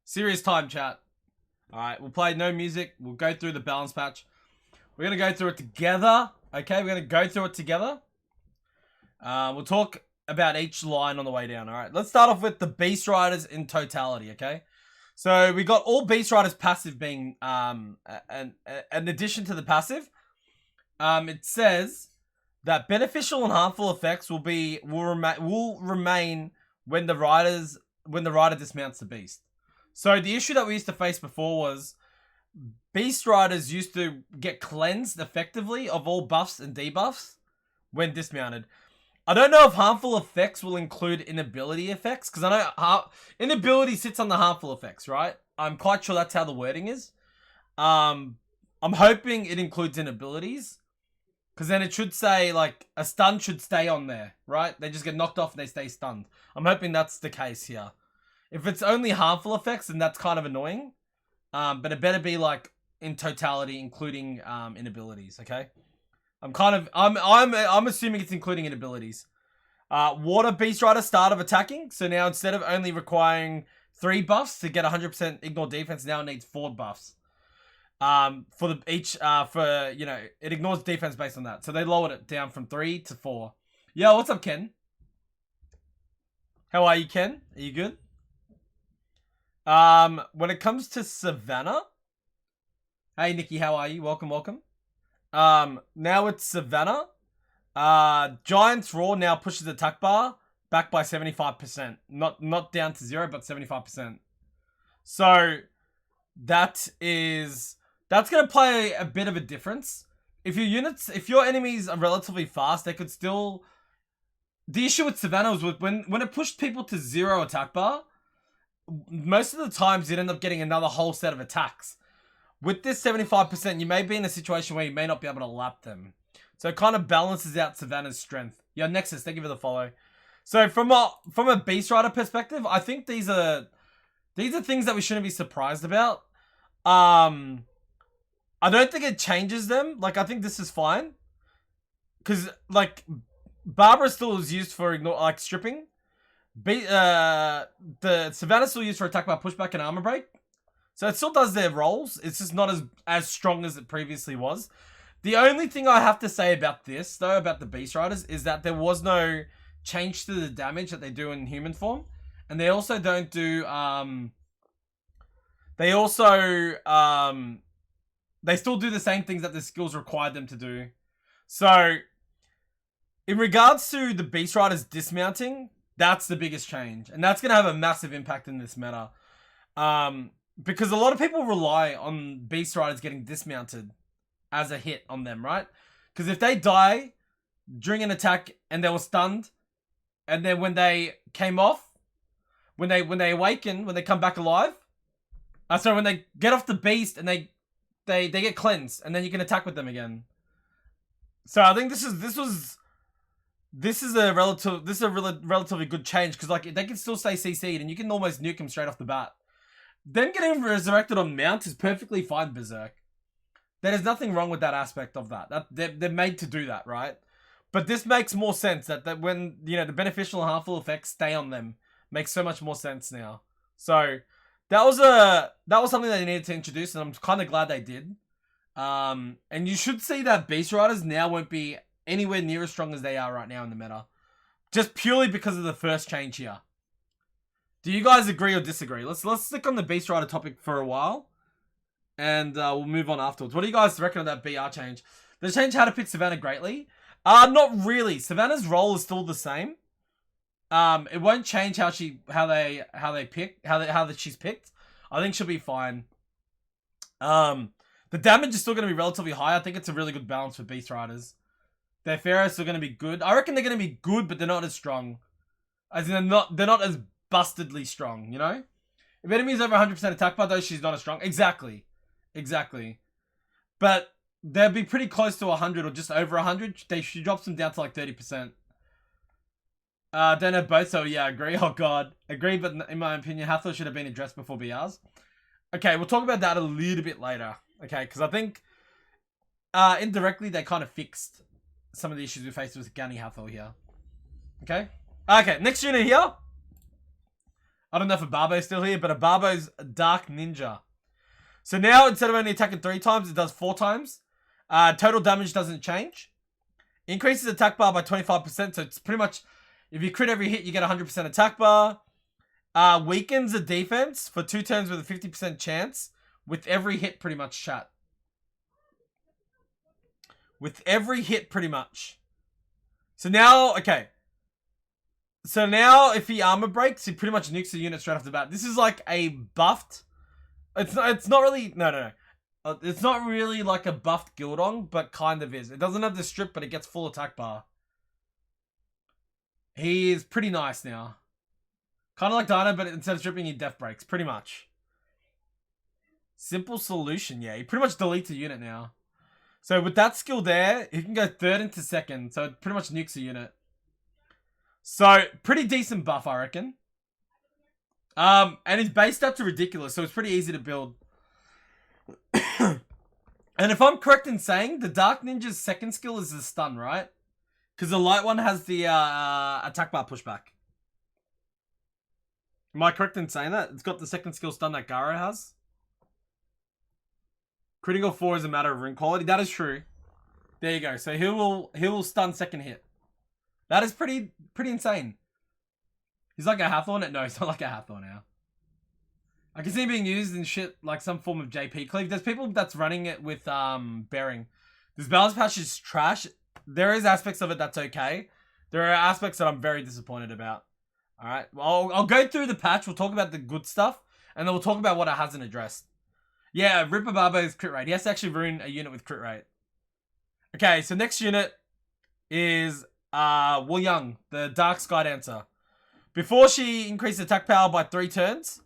Serious time, chat. Alright, we'll play no music. We'll go through the balance patch. We're going to go through it together. Okay, we're going to go through it together. We'll talk about each line on the way down. Alright, let's start off with the Beast Riders in totality, okay? So, we got all Beast Riders passive being an addition to the passive. It says that beneficial and harmful effects will remain when the rider dismounts the beast. So the issue that we used to face before was Beast Riders used to get cleansed effectively of all buffs and debuffs when dismounted. I don't know if harmful effects will include inability effects, because I know inability sits on the harmful effects, right? I'm quite sure that's how the wording is. I'm hoping it includes inabilities, because then it should say, like, a stun should stay on there, right? They just get knocked off and they stay stunned. I'm hoping that's the case here. If it's only harmful effects, then that's kind of annoying. But it better be, like, in totality, including inabilities, okay? I'm assuming it's including inabilities. Water Beast Rider, start of attacking. So now instead of only requiring 3 buffs to get 100% ignore defense, now it needs 4 buffs. It ignores defense based on that. So they lowered it down from 3 to 4. Yo, what's up, Ken? How are you, Ken? Are you good? When it comes to Savannah, hey, Nikki, how are you? Welcome, welcome. Now it's Savannah. Giant's Roar now pushes attack bar back by 75%. Not down to 0, but 75%. So that's going to play a bit of a difference. If your enemies are relatively fast, they could still... The issue with Savannah was when it pushed people to 0 attack bar, most of the times you'd end up getting another whole set of attacks. With this 75%, you may be in a situation where you may not be able to lap them. So it kind of balances out Savannah's strength. Yeah, Nexus, thank you for the follow. So from a Beast Rider perspective, I think these are things that we shouldn't be surprised about. I don't think it changes them. Like, I think this is fine. Because, like, Barbara still is used for stripping. The Savannah still used for attack bar pushback and armor break. So it still does their roles. It's just not as strong as it previously was. The only thing I have to say about this, though, about the Beast Riders, is that there was no change to the damage that they do in human form. And they also don't do, they still do the same things that the skills required them to do. So, in regards to the Beast Riders dismounting, that's the biggest change. And that's going to have a massive impact in this meta. Because a lot of people rely on Beast Riders getting dismounted as a hit on them, right? Because if they die during an attack and they were stunned, and then when they came off, when they awaken, when they come back alive, when they get off the beast and they get cleansed, and then you can attack with them again. So I think this is a relatively good change, because like they can still stay CC'd and you can almost nuke them straight off the bat. Them getting resurrected on mount is perfectly fine, Berserk. There's nothing wrong with that aspect of that. They're made to do that, right? But this makes more sense that when, you know, the beneficial and harmful effects stay on them, makes so much more sense now. So that was something they needed to introduce, and I'm kind of glad they did. And you should see that Beast Riders now won't be anywhere near as strong as they are right now in the meta, just purely because of the first change here. Do you guys agree or disagree? Let's stick on the Beast Rider topic for a while, and we'll move on afterwards. What do you guys reckon of that BR change? The change how to pick Savannah greatly? Not really. Savannah's role is still the same. It won't change how she's picked. I think she'll be fine. The damage is still going to be relatively high. I think it's a really good balance for Beast Riders. Their Pharaohs are still going to be good. I reckon they're going to be good, but they're not as strong. As in, they're not as bustedly strong, you know? If enemy's over 100% attack bar, though, she's not as strong. Exactly. But they'll be pretty close to 100 or just over 100. She drops them down to like 30%. Don't have both, so yeah, agree. Oh god. Agree, but in my opinion, Hathor should have been addressed before BRs. Okay, we'll talk about that a little bit later. Okay, because I think indirectly they kind of fixed some of the issues we faced with Gunny Hathor here. Okay? Okay, next unit here. I don't know if a Barbo's still here, but a Barbo's Dark Ninja. So now, instead of only attacking 3 times, it does 4 times. Total damage doesn't change. Increases attack bar by 25%, so it's pretty much, if you crit every hit, you get 100% attack bar. Weakens the defense for 2 turns with a 50% chance. With every hit, pretty much, chat. With every hit, pretty much. So now, okay. So now, if he armor breaks, he pretty much nukes the unit straight off the bat. This is like a buffed. It's not really. No. It's not really like a buffed Gildong, but kind of is. It doesn't have the strip, but it gets full attack bar. He is pretty nice now. Kind of like Dino, but instead of stripping, he death breaks. Pretty much. Simple solution, yeah. He pretty much deletes a unit now. So with that skill there, he can go 3rd into 2nd. So it pretty much nukes a unit. So, pretty decent buff, I reckon. And his base stats are ridiculous, so it's pretty easy to build. And if I'm correct in saying, the Dark Ninja's 2nd skill is the stun, right? Because the light one has the attack bar pushback. Am I correct in saying that? It's got the 2nd skill stun that Garo has. Critical 4 is a matter of ring quality. That is true. There you go. So he will stun 2nd hit. That is pretty insane. He's like a Hathorn. No, he's not like a Hathorn now. I can see him being used in shit like some form of JP cleave. There's people that's running it with bearing. This balance patch is trash. There is aspects of it that's okay. There are aspects that I'm very disappointed about. Alright, well, I'll go through the patch. We'll talk about the good stuff. And then we'll talk about what it hasn't addressed. Yeah, Ripper Barbo's crit rate. He has to actually ruin a unit with crit rate. Okay, so next unit is Wu Young, the Dark Sky Dancer. Before, she increased attack power by 3 turns.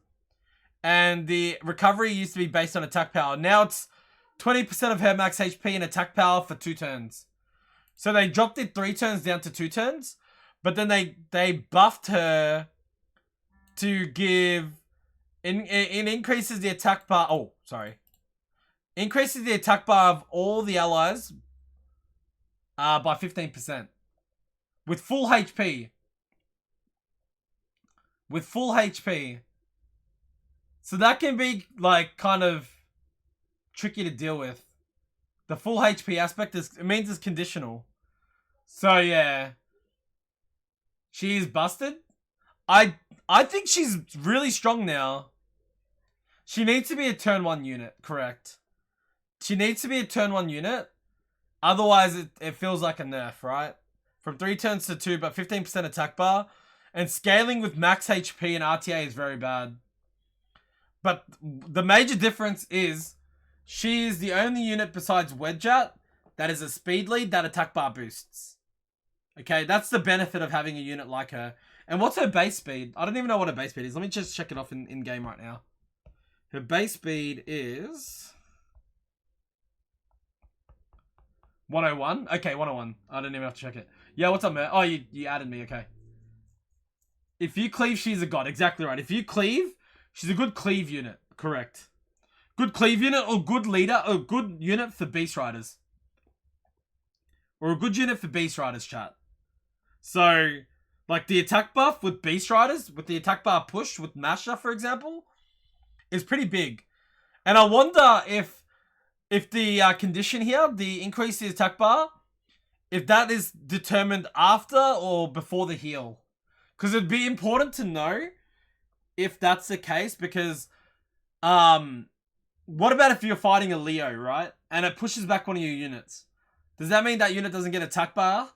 And the recovery used to be based on attack power. Now it's 20% of her max HP and attack power for 2 turns. So they dropped it 3 turns down to 2 turns. But then they buffed her to give... It increases the attack bar... Oh, sorry. Increases the attack bar of all the allies by 15%. With full HP. With full HP. So that can be, like, kind of tricky to deal with. The full HP aspect it means it's conditional. So, yeah. She is busted. I think she's really strong now. She needs to be a turn 1 unit, correct. She needs to be a turn 1 unit. Otherwise, it feels like a nerf, right? From 3 turns to 2, but 15% attack bar. And scaling with max HP and RTA is very bad. But the major difference is she is the only unit besides Wedjat that is a speed lead that attack bar boosts. Okay, that's the benefit of having a unit like her. And what's her base speed? I don't even know what her base speed is. Let me just check it off in game right now. Her base speed is 101. Okay, 101. I don't even have to check it. Yeah, what's up, man? Oh, you added me. Okay. If you cleave, she's a god. Exactly right. If you cleave, she's a good cleave unit. Correct. Good cleave unit or good leader or good unit for beast riders. Or a good unit for beast riders, chat. So, like the attack buff with beast riders, with the attack bar push with Masha, for example, is pretty big. And I wonder if the condition here, the increase in the attack bar, if that is determined after or before the heal. Because it'd be important to know if that's the case, because what about if you're fighting a Leo, right? And it pushes back one of your units. Does that mean that unit doesn't get attack bar?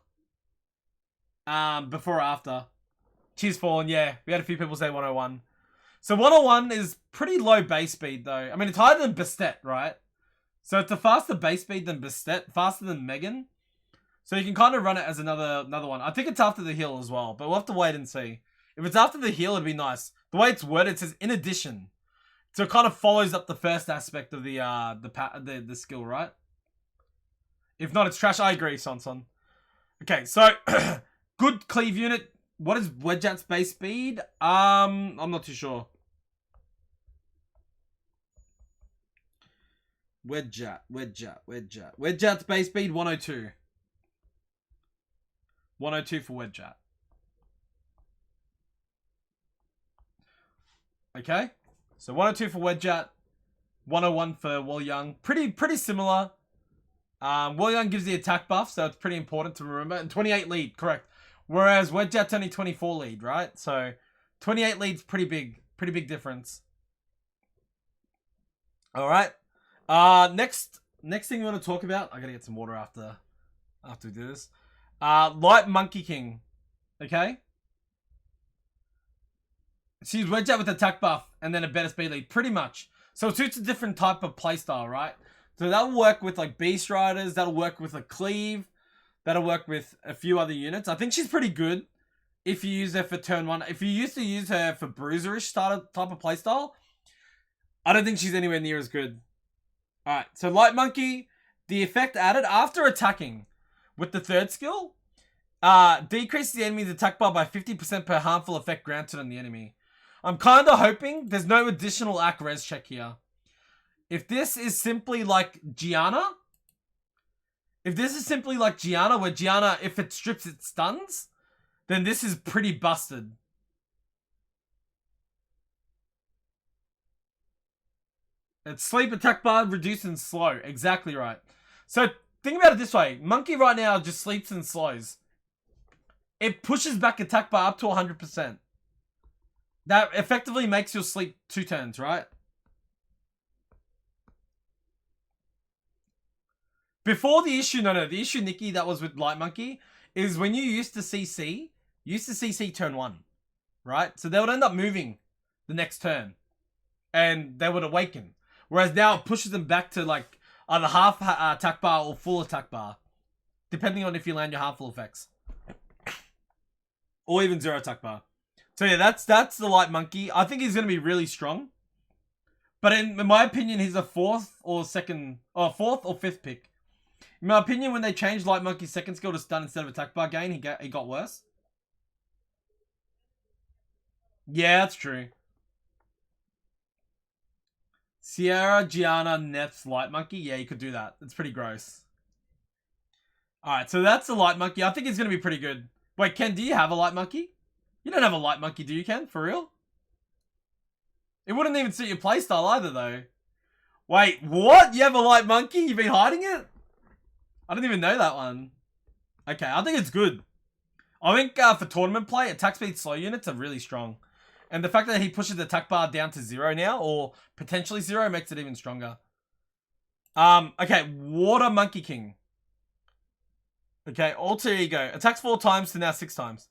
Before or after? Cheers, Fallen. Yeah, we had a few people say 101. So 101 is pretty low base speed, though. I mean, it's higher than Bastet, right? So it's a faster base speed than Bastet, faster than Megan. So you can kind of run it as another one. I think it's after the heal as well, but we'll have to wait and see. If it's after the heal, it'd be nice. The way it's worded, it says in addition. So it kind of follows up the first aspect of the skill, right? If not, it's trash. I agree, Sonson. Okay, so good cleave unit. What is Wedjat's base speed? I'm not too sure. Wedjat's base speed 102. 102 for Wedjat. Okay. So 102 for Wedgeat. 101 for Will Young. Pretty similar. Will Young gives the attack buff, so it's pretty important to remember. And 28 lead, correct. Whereas Wedgeat's only 24 lead, right? So 28 lead's pretty big difference. All right. Next thing we want to talk about. I gotta get some water after we do this. Light Monkey King. Okay. She's Wedgeat with attack buff and then a better speed lead, pretty much. So it suits a different type of playstyle, right? So that'll work with like Beast Riders. That'll work with a Cleave. That'll work with a few other units. I think she's pretty good if you use her for turn 1. If you used to use her for bruiserish type of playstyle, I don't think she's anywhere near as good. Alright, so Light Monkey, the effect added after attacking with the third skill, decreases the enemy's attack bar by 50% per harmful effect granted on the enemy. I'm kind of hoping there's no additional AC res check here. If this is simply like Gianna, where Gianna, if it strips, it stuns, then this is pretty busted. It's sleep, attack bar, reduce, and slow. Exactly right. So think about it this way. Monkey right now just sleeps and slows. It pushes back attack bar up to 100%. That effectively makes your sleep 2 turns, right? Before the issue, the issue, Nikki, that was with Light Monkey, is when you used to CC turn 1, right? So they would end up moving the next turn, and they would awaken. Whereas now it pushes them back to like either half attack bar or full attack bar, depending on if you land your harmful effects. Or even 0 attack bar. So yeah, that's the Light Monkey. I think he's going to be really strong. But in my opinion, he's a 4th or 5th pick. In my opinion, when they changed Light Monkey's second skill to stun instead of attack bar gain, he got worse. Yeah, that's true. Sierra, Gianna, Neff's Light Monkey. Yeah, you could do that. It's pretty gross. Alright, so that's the Light Monkey. I think he's going to be pretty good. Wait, Ken, do you have a Light Monkey? You don't have a Light Monkey, do you, Ken? For real? It wouldn't even suit your playstyle either, though. Wait, what? You have a Light Monkey? You've been hiding it? I didn't even know that one. Okay, I think it's good. I think for tournament play, attack speed slow units are really strong. And the fact that he pushes the attack bar down to 0 now, or potentially 0, makes it even stronger. Okay, Water Monkey King. Okay, Alter Ego. Attacks 4 times to now 6 times.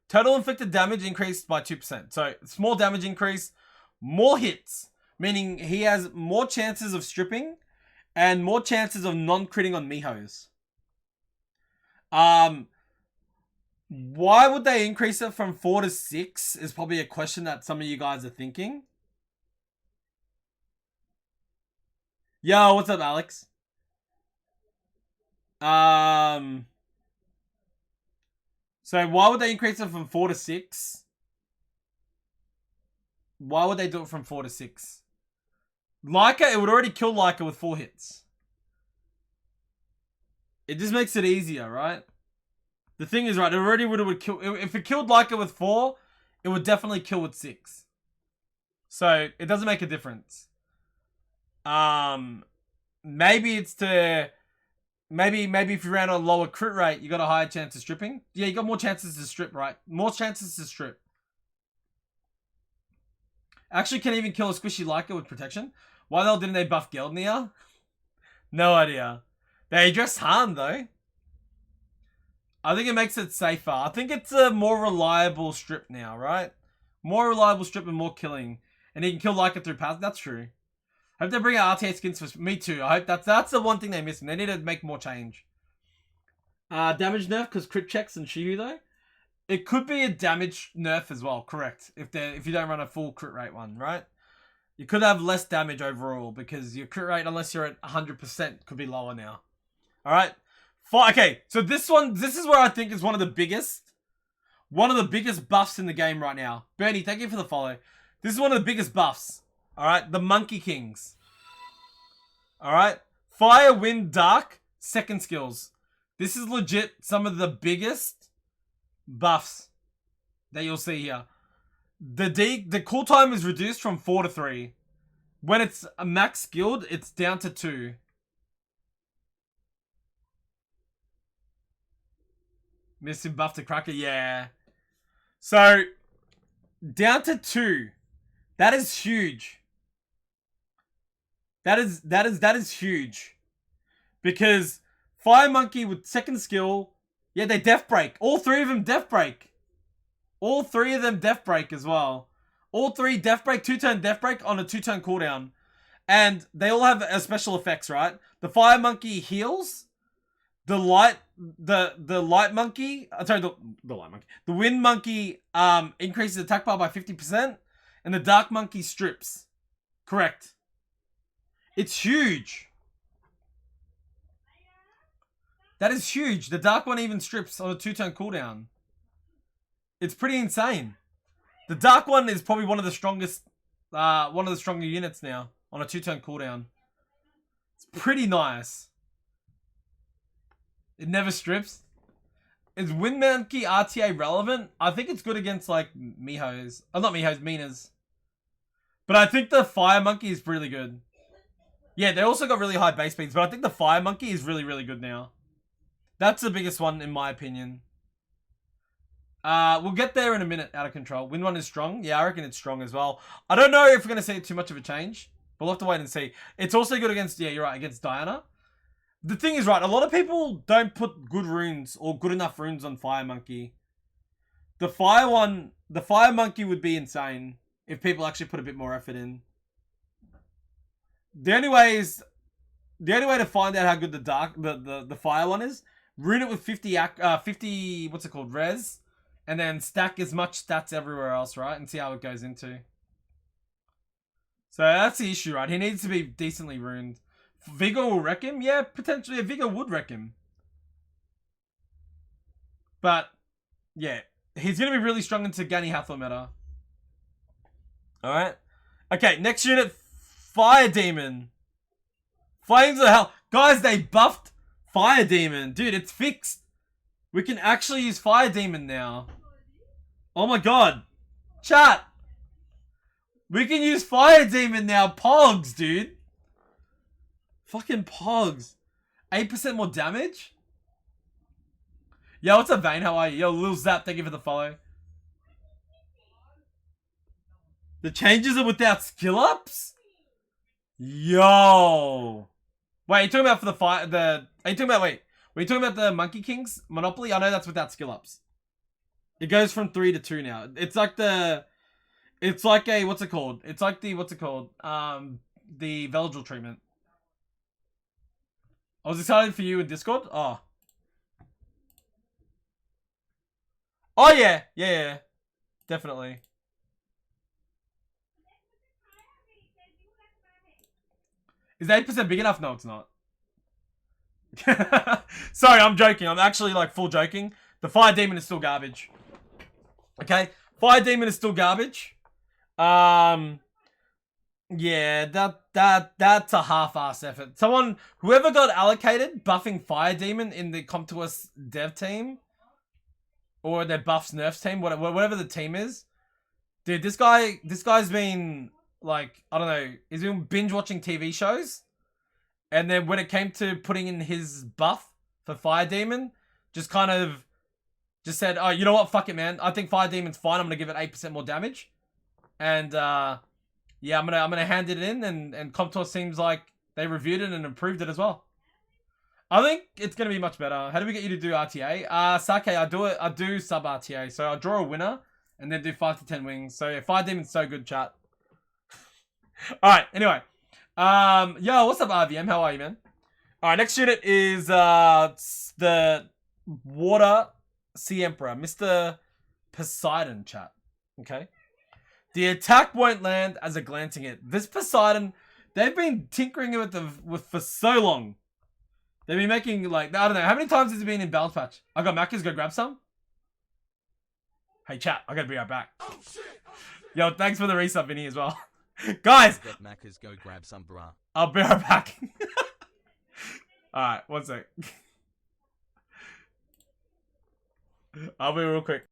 Total inflicted damage increased by 2%. So, small damage increase, more hits. Meaning he has more chances of stripping and more chances of non-critting on Mihos. Why would they increase it from 4 to 6 is probably a question that some of you guys are thinking. Yo, what's up, Alex? So why would they increase it from 4 to 6? Why would they do it from 4 to 6? Leica, it would already kill Leica with 4 hits. It just makes it easier, right? The thing is, right, it already would kill. If it killed Leica with 4, it would definitely kill with 6. So it doesn't make a difference. Maybe it's to maybe if you ran a lower crit rate, you got a higher chance of stripping. Yeah, you got more chances to strip, right? More chances to strip. Actually, can even kill a squishy Leica with protection. Why the hell didn't they buff Geldnir? No idea. They address Han though. I think it makes it safer. I think it's a more reliable strip now, right? More reliable strip and more killing. And he can kill Leica through path. That's true. I hope they bring out RTA skins for me too. I hope that's the one thing they're missing. They need to make more change. Damage nerf because crit checks and Shihu though. It could be a damage nerf as well, correct. If you don't run a full crit rate one, right? You could have less damage overall because your crit rate, unless you're at 100%, could be lower now. Alright. Okay, so this is where I think is one of the biggest buffs in the game right now. Bernie, thank you for the follow. This is one of the biggest buffs. Alright, the Monkey Kings. Alright. Fire, Wind, Dark, second skills. This is legit some of the biggest buffs that you'll see here. The cool time is reduced from 4 to 3. When it's a max skilled, it's down to 2. Missing buff to Cracker, yeah. So, down to 2. That is huge. That is huge. Because Fire Monkey with second skill, yeah, they death break. All 3 of them death break. All 3 of them death break as well. All 3 death break, 2-turn death break on a 2-turn cooldown. And they all have special effects, right? The Fire Monkey heals. The light monkey, sorry, the light monkey. The wind monkey increases attack power by 50%. And the dark monkey strips. Correct. It's huge. That is huge. The dark one even strips on a 2-turn cooldown. It's pretty insane. The dark one is probably one of the strongest, one of the stronger units now on a 2-turn cooldown. It's pretty nice. It never strips. Is Wind Monkey RTA relevant? I think it's good against like Mihos. Oh, not Mihos, Minas. But I think the Fire Monkey is really good. Yeah, they also got really high base speeds, but I think the Fire Monkey is really, really good now. That's the biggest one in my opinion. We'll get there in a minute, out of control. Wind one is strong. Yeah, I reckon it's strong as well. I don't know if we're going to see too much of a change. But we'll have to wait and see. It's also good against, yeah, you're right, against Diana. The thing is, right, a lot of people don't put good runes or good enough runes on Fire Monkey. The Fire Monkey would be insane if people actually put a bit more effort in. The only way to find out how good the Fire one is, rune it with 50 what's it called, res, and then stack as much stats everywhere else, right, and see how it goes into. So that's the issue, right? He needs to be decently ruined. Vigor will wreck him? Yeah, potentially. A Vigor would wreck him. But, yeah. He's going to be really strong into Gani Hathor meta. Alright. Okay, next unit. Fire Demon. Flames of Hell. Guys, they buffed Fire Demon. Dude, it's fixed. We can actually use Fire Demon now. Oh my god. Chat. We can use Fire Demon now. Pogs, dude. Fucking Pogs. 8% more damage? Yo, what's up, Vane? How are you? Yo, Lil Zap, thank you for the follow. The changes are without skill ups? Yo. Wait, are you talking about for the fire? Are you talking about, wait. Were you talking about the Monkey King's Monopoly? I know that's without skill ups. It goes from 3 to 2 now. It's like the... It's like a... What's it called? It's like the... What's it called? The Veladril treatment. I was excited for you in Discord. Oh. Oh, yeah. Yeah. Definitely. Is 8% big enough? No, it's not. Sorry, I'm joking. I'm actually, like, full joking. The Fire Demon is still garbage. Okay? Fire Demon is still garbage. Yeah, that's a half-ass effort. Whoever got allocated buffing Fire Demon in the Comptours dev team, or their buffs nerfs team, whatever the team is, dude, this guy's been, like, I don't know, he's been binge watching TV shows, and then when it came to putting in his buff for Fire Demon, just said, oh, you know what, fuck it, man, I think Fire Demon's fine, I'm gonna give it 8% more damage, and yeah, I'm gonna hand it in, and Comptour seems like they reviewed it and improved it as well. I think it's gonna be much better. How do we get you to do RTA? Sake, I do sub RTA, so I draw a winner and then do 5 to 10 wings. So yeah, Fire Demon's so good, chat. All right, anyway, yo, what's up, RVM? How are you, man? All right, next unit is the Water Sea Emperor, Mr. Poseidon, chat. Okay. The attack won't land as a glancing hit. This Poseidon, they've been tinkering with for so long. They've been making, like, I don't know, how many times has it been in Balance Patch? I got Macca's, go grab some. Hey, chat, I gotta be right back. Oh, shit. Yo, thanks for the resub, Vinny, as well. Guys! Get Macca's, go grab some, brah. I'll be right back. Alright, one sec. I'll be real quick.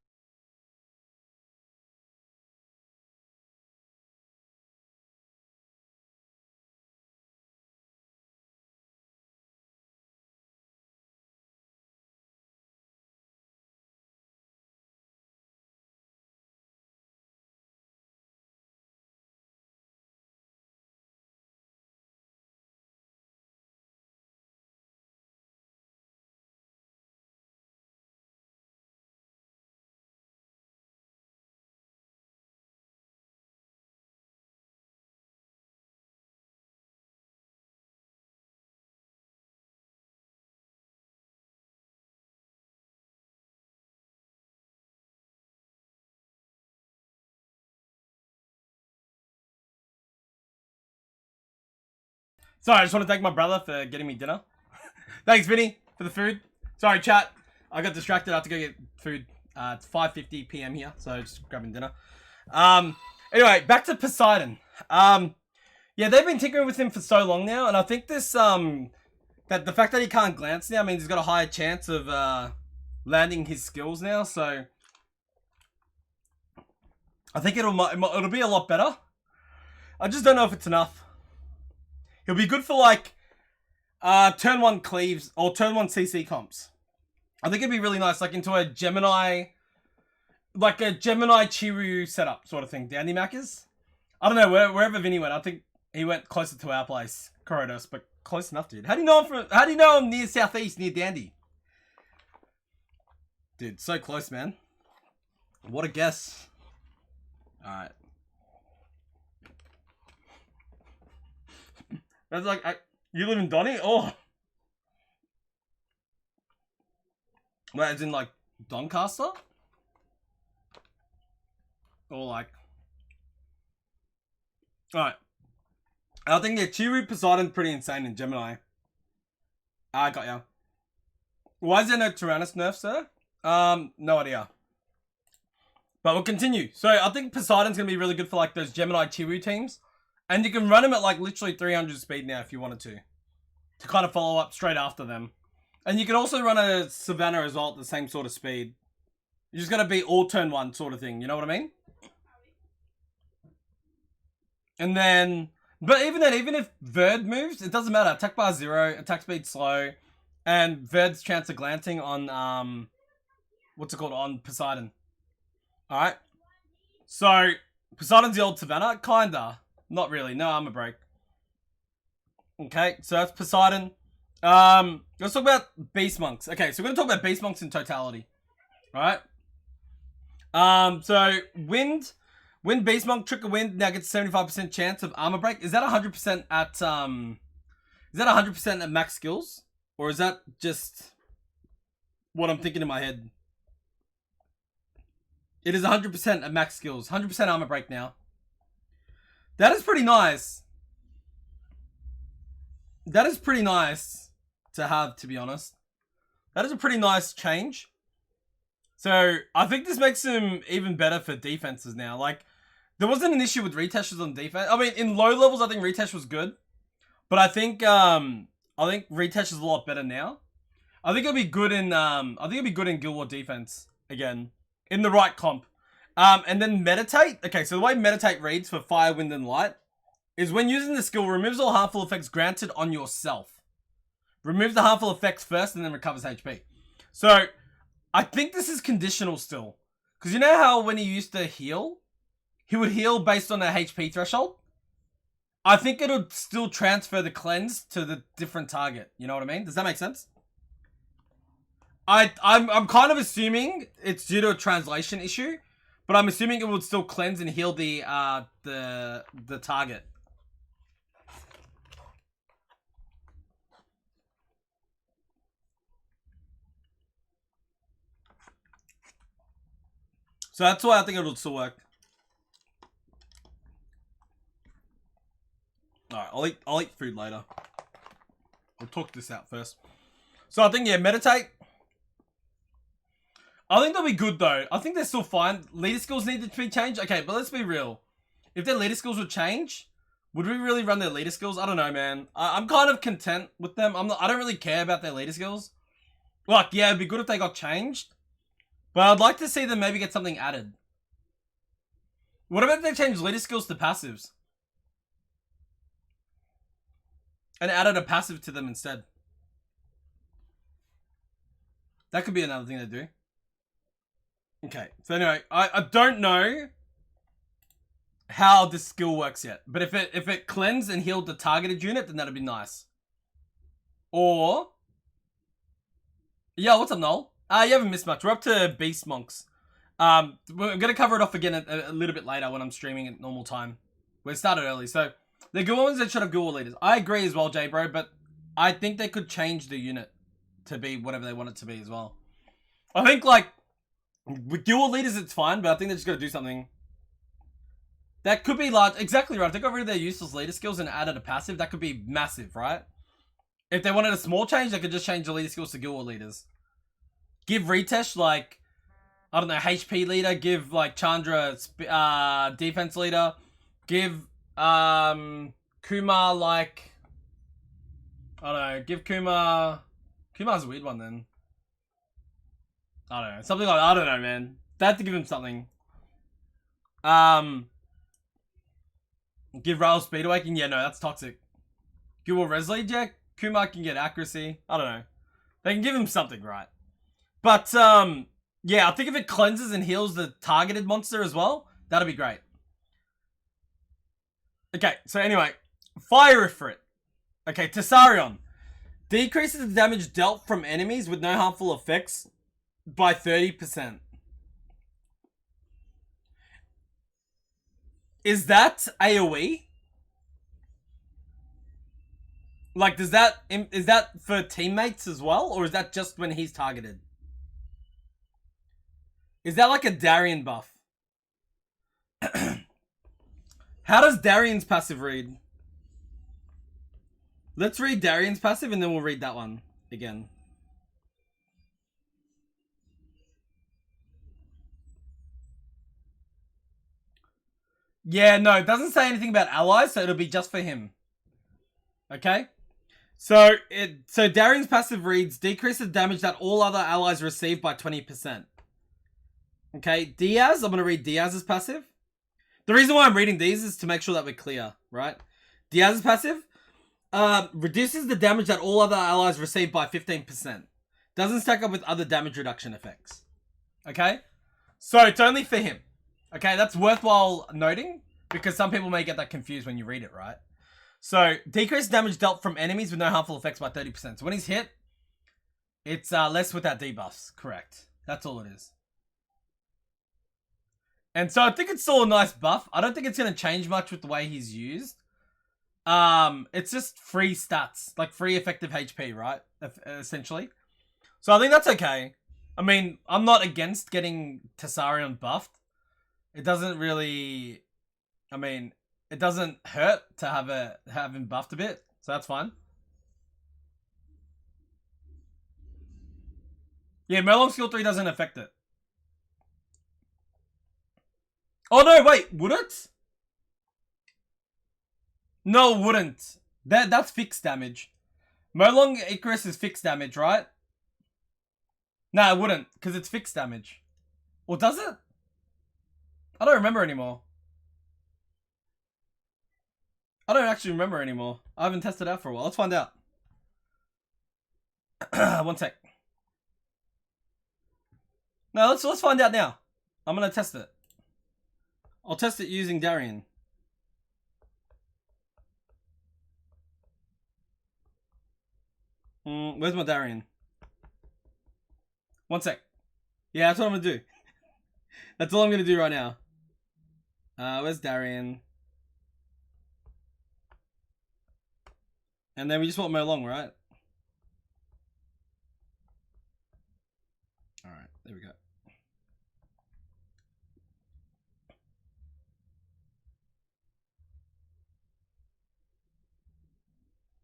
Sorry, I just want to thank my brother for getting me dinner. Thanks, Vinny, for the food. Sorry, chat. I got distracted. I have to go get food. It's 5:50 p.m. here, so just grabbing dinner. Anyway, back to Poseidon. Yeah, they've been tinkering with him for so long now, and I think this, that the fact that he can't glance now means he's got a higher chance of, landing his skills now, so I think it'll be a lot better. I just don't know if it's enough. He'll be good for, like, turn 1 cleaves, or turn 1 CC comps. I think it'd be really nice, like, into a Gemini, like a Gemini Chiru setup sort of thing. Dandy Mackers? I don't know, wherever Vinny went, I think he went closer to our place, Corridus, but close enough, dude. How do you know I'm near southeast, near Dandy? Dude, so close, man. What a guess. Alright. That's like, you live in Donny? Oh. Wait, as in like Doncaster? Or like... Alright. I think, yeah, Chiru Poseidon's pretty insane in Gemini. I got ya. Why is there no Tyrannus nerf, sir? No idea. But we'll continue. So, I think Poseidon's gonna be really good for like those Gemini Chiru teams. And you can run him at like literally 300 speed now if you wanted to. To kind of follow up straight after them. And you can also run a Savannah as well at the same sort of speed. You're just gonna be all turn 1 sort of thing, you know what I mean? And then... But even then, even if Verd moves, it doesn't matter. Attack bar 0, attack speed slow, and Verd's chance of glancing on, what's it called? On Poseidon. Alright? So, Poseidon's the old Savannah? Kinda. Not really. No armor break. Okay, so that's Poseidon. Let's talk about Beast Monks. Okay, so we're going to talk about Beast Monks in totality. Alright? So, Wind Beast Monk, Trick of Wind now gets 75% chance of armor break. Is that 100% at, is that 100% at max skills? Or is that just what I'm thinking in my head? It is 100% at max skills. 100% armor break now. That is pretty nice. That is pretty nice to have, to be honest. That is a pretty nice change. So, I think this makes him even better for defenses now. Like, there wasn't an issue with reteshes on defense. I mean, in low levels, I think retesh was good. But I think retesh is a lot better now. I think it'll be good in, Guild War defense again. In the right comp. And then Meditate. Okay, so the way Meditate reads for Fire, Wind, and Light is when using the skill, removes all harmful effects granted on yourself. Removes the harmful effects first and then recovers HP. So, I think this is conditional still. Because you know how when he used to heal, he would heal based on a HP threshold? I think it would still transfer the cleanse to the different target. You know what I mean? Does that make sense? I'm kind of assuming it's due to a translation issue, but I'm assuming it would still cleanse and heal the target. So that's why I think it would still work. Alright, I'll eat food later. We'll talk this out first. So I think, yeah, Meditate. I think they'll be good, though. I think they're still fine. Leader skills need to be changed. Okay, but let's be real. If their leader skills would change, would we really run their leader skills? I don't know, man. I'm kind of content with them. I don't really care about their leader skills. Like, yeah, it'd be good if they got changed. But I'd like to see them maybe get something added. What about if they change leader skills to passives? And added a passive to them instead. That could be another thing to do. Okay, so anyway, I don't know how this skill works yet. But if it cleansed and healed the targeted unit, then that'd be nice. Or... Yo, what's up, Noel? You haven't missed much. We're up to Beast Monks. We're going to cover it off again a little bit later when I'm streaming at normal time. We started early, so... The good ones that should have Ghoul leaders. I agree as well, J-Bro, but I think they could change the unit to be whatever they want it to be as well. I think, like, with Ghoul leaders, it's fine, but I think they just got to do something. That could be large. Exactly right. If they got rid of their useless leader skills and added a passive, that could be massive, right? If they wanted a small change, they could just change the leader skills to guild war leaders. Give Ritesh, like, I don't know, HP leader. Give, like, Chandra defense leader. Give Kumar, like, I don't know. Give Kumar's a weird one then. I don't know. Something like, I don't know, man. They have to give him something. Give Rail Speed Awakening. Yeah, no, that's toxic. Give War Res Lead, yeah. Kumar can get accuracy. I don't know. They can give him something, right? But, yeah, I think if it cleanses and heals the targeted monster as well, that'd be great. Okay, so anyway. Fire Ifrit. Okay, Tessarion. Decreases the damage dealt from enemies with no harmful effects by 30%. Is that AoE? Like, is that for teammates as well? Or is that just when he's targeted? Is that like a Darien buff? How does Darien's passive read? Let's read Darien's passive and then we'll read that one again. Yeah, no, it doesn't say anything about allies, so it'll be just for him. Okay? So Darien's passive reads, decrease the damage that all other allies receive by 20%. Okay, Diaz, I'm going to read Diaz's passive. The reason why I'm reading these is to make sure that we're clear, right? Diaz's passive reduces the damage that all other allies receive by 15%. Doesn't stack up with other damage reduction effects. Okay? So it's only for him. Okay, that's worthwhile noting because some people may get that confused when you read it, right? So, decreased damage dealt from enemies with no harmful effects by 30%. So when he's hit, it's less without debuffs. Correct. That's all it is. And so I think it's still a nice buff. I don't think it's going to change much with the way he's used. It's just free stats, like free effective HP, right? Essentially. So I think that's okay. I mean, I'm not against getting Tessarion buffed. It doesn't really, I mean, it doesn't hurt to have him buffed a bit. So that's fine. Yeah, Merlong skill 3 doesn't affect it. Oh no, wait, would it? No, it wouldn't. That's fixed damage. Merlong Icarus is fixed damage, right? No, it wouldn't, because it's fixed damage. Or does it? I don't remember anymore. I don't actually remember anymore. I haven't tested it out for a while. Let's find out. 1 sec. No, let's find out now. I'm gonna test it. I'll test it using Darien. Where's my Darien? 1 sec. Yeah, that's what I'm gonna do. That's all I'm gonna do right now. Where's Darien? And then we just want Merlong, right? Alright, there we go.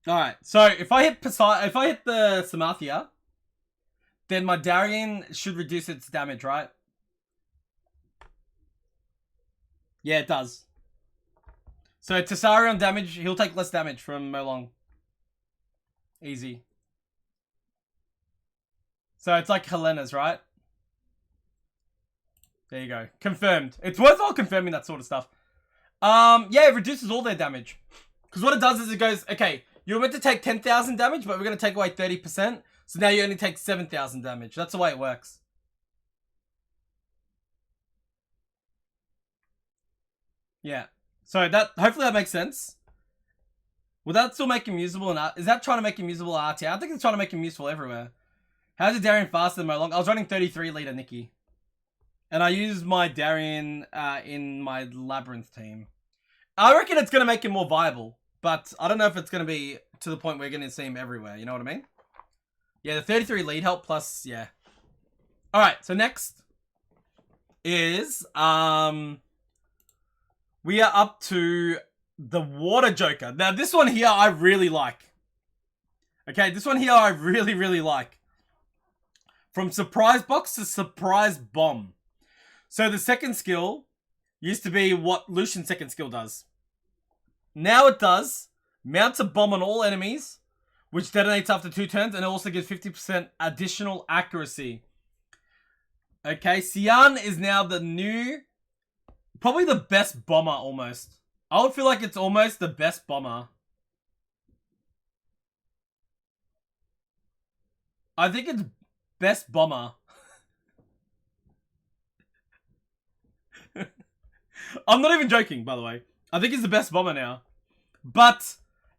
Alright, so if I hit the Samathia, then my Darien should reduce its damage, right? Yeah, it does. So Tessarion damage, he'll take less damage from Merlong. Easy. So it's like Helena's, right? There you go. Confirmed. It's worthwhile confirming that sort of stuff. Yeah, it reduces all their damage. Because what it does is it goes, okay, you were meant to take 10,000 damage, but we're going to take away 30%. So now you only take 7,000 damage. That's the way it works. Yeah. So that, hopefully that makes sense. Will that still make him usable? Is that trying to make him usable at RTA? I think it's trying to make him useful everywhere. How's your Darien faster than Merlong? I was running 33 leader, Nikki. And I used my Darien in my Labyrinth team. I reckon it's going to make him more viable. But I don't know if it's going to be to the point where we're going to see him everywhere. You know what I mean? Yeah, the 33 lead help plus, yeah. Alright, so next is, we are up to the Water Joker. Now, this one here I really like. Okay, this one here I really, really like. From Surprise Box to Surprise Bomb. So the second skill used to be what Lucian's second skill does. Now it does. Mounts a bomb on all enemies, which detonates after 2 turns, and it also gives 50% additional accuracy. Okay, Xian is now the new... probably the best bomber, almost. I would feel like it's almost the best bomber. I think it's best bomber. I'm not even joking, by the way. I think it's the best bomber now. But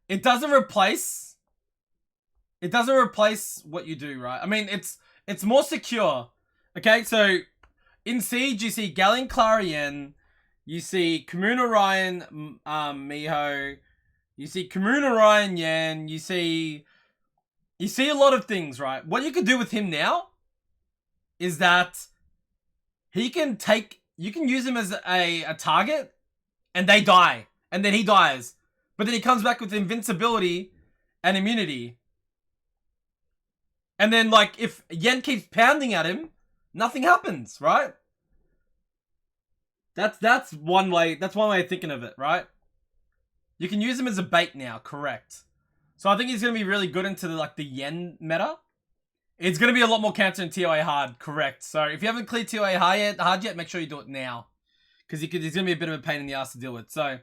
it doesn't replace... it doesn't replace what you do, right? I mean, it's more secure. Okay, so in Siege, you see Galleon Clarion, you see Kamuna Ryan Miho, you see Kamuna Ryan Yan, you see a lot of things, right? What you can do with him now is that he can take... you can use him as a target, and they die. And then he dies. But then he comes back with invincibility and immunity. And then, like, if Yen keeps pounding at him, nothing happens, right? That's one way of thinking of it, right? You can use him as a bait now, correct. So I think he's going to be really good into the Yen meta. It's going to be a lot more counter in TOA hard, correct. So if you haven't cleared TOA hard yet, make sure you do it now. Because he's going to be a bit of a pain in the ass to deal with. So,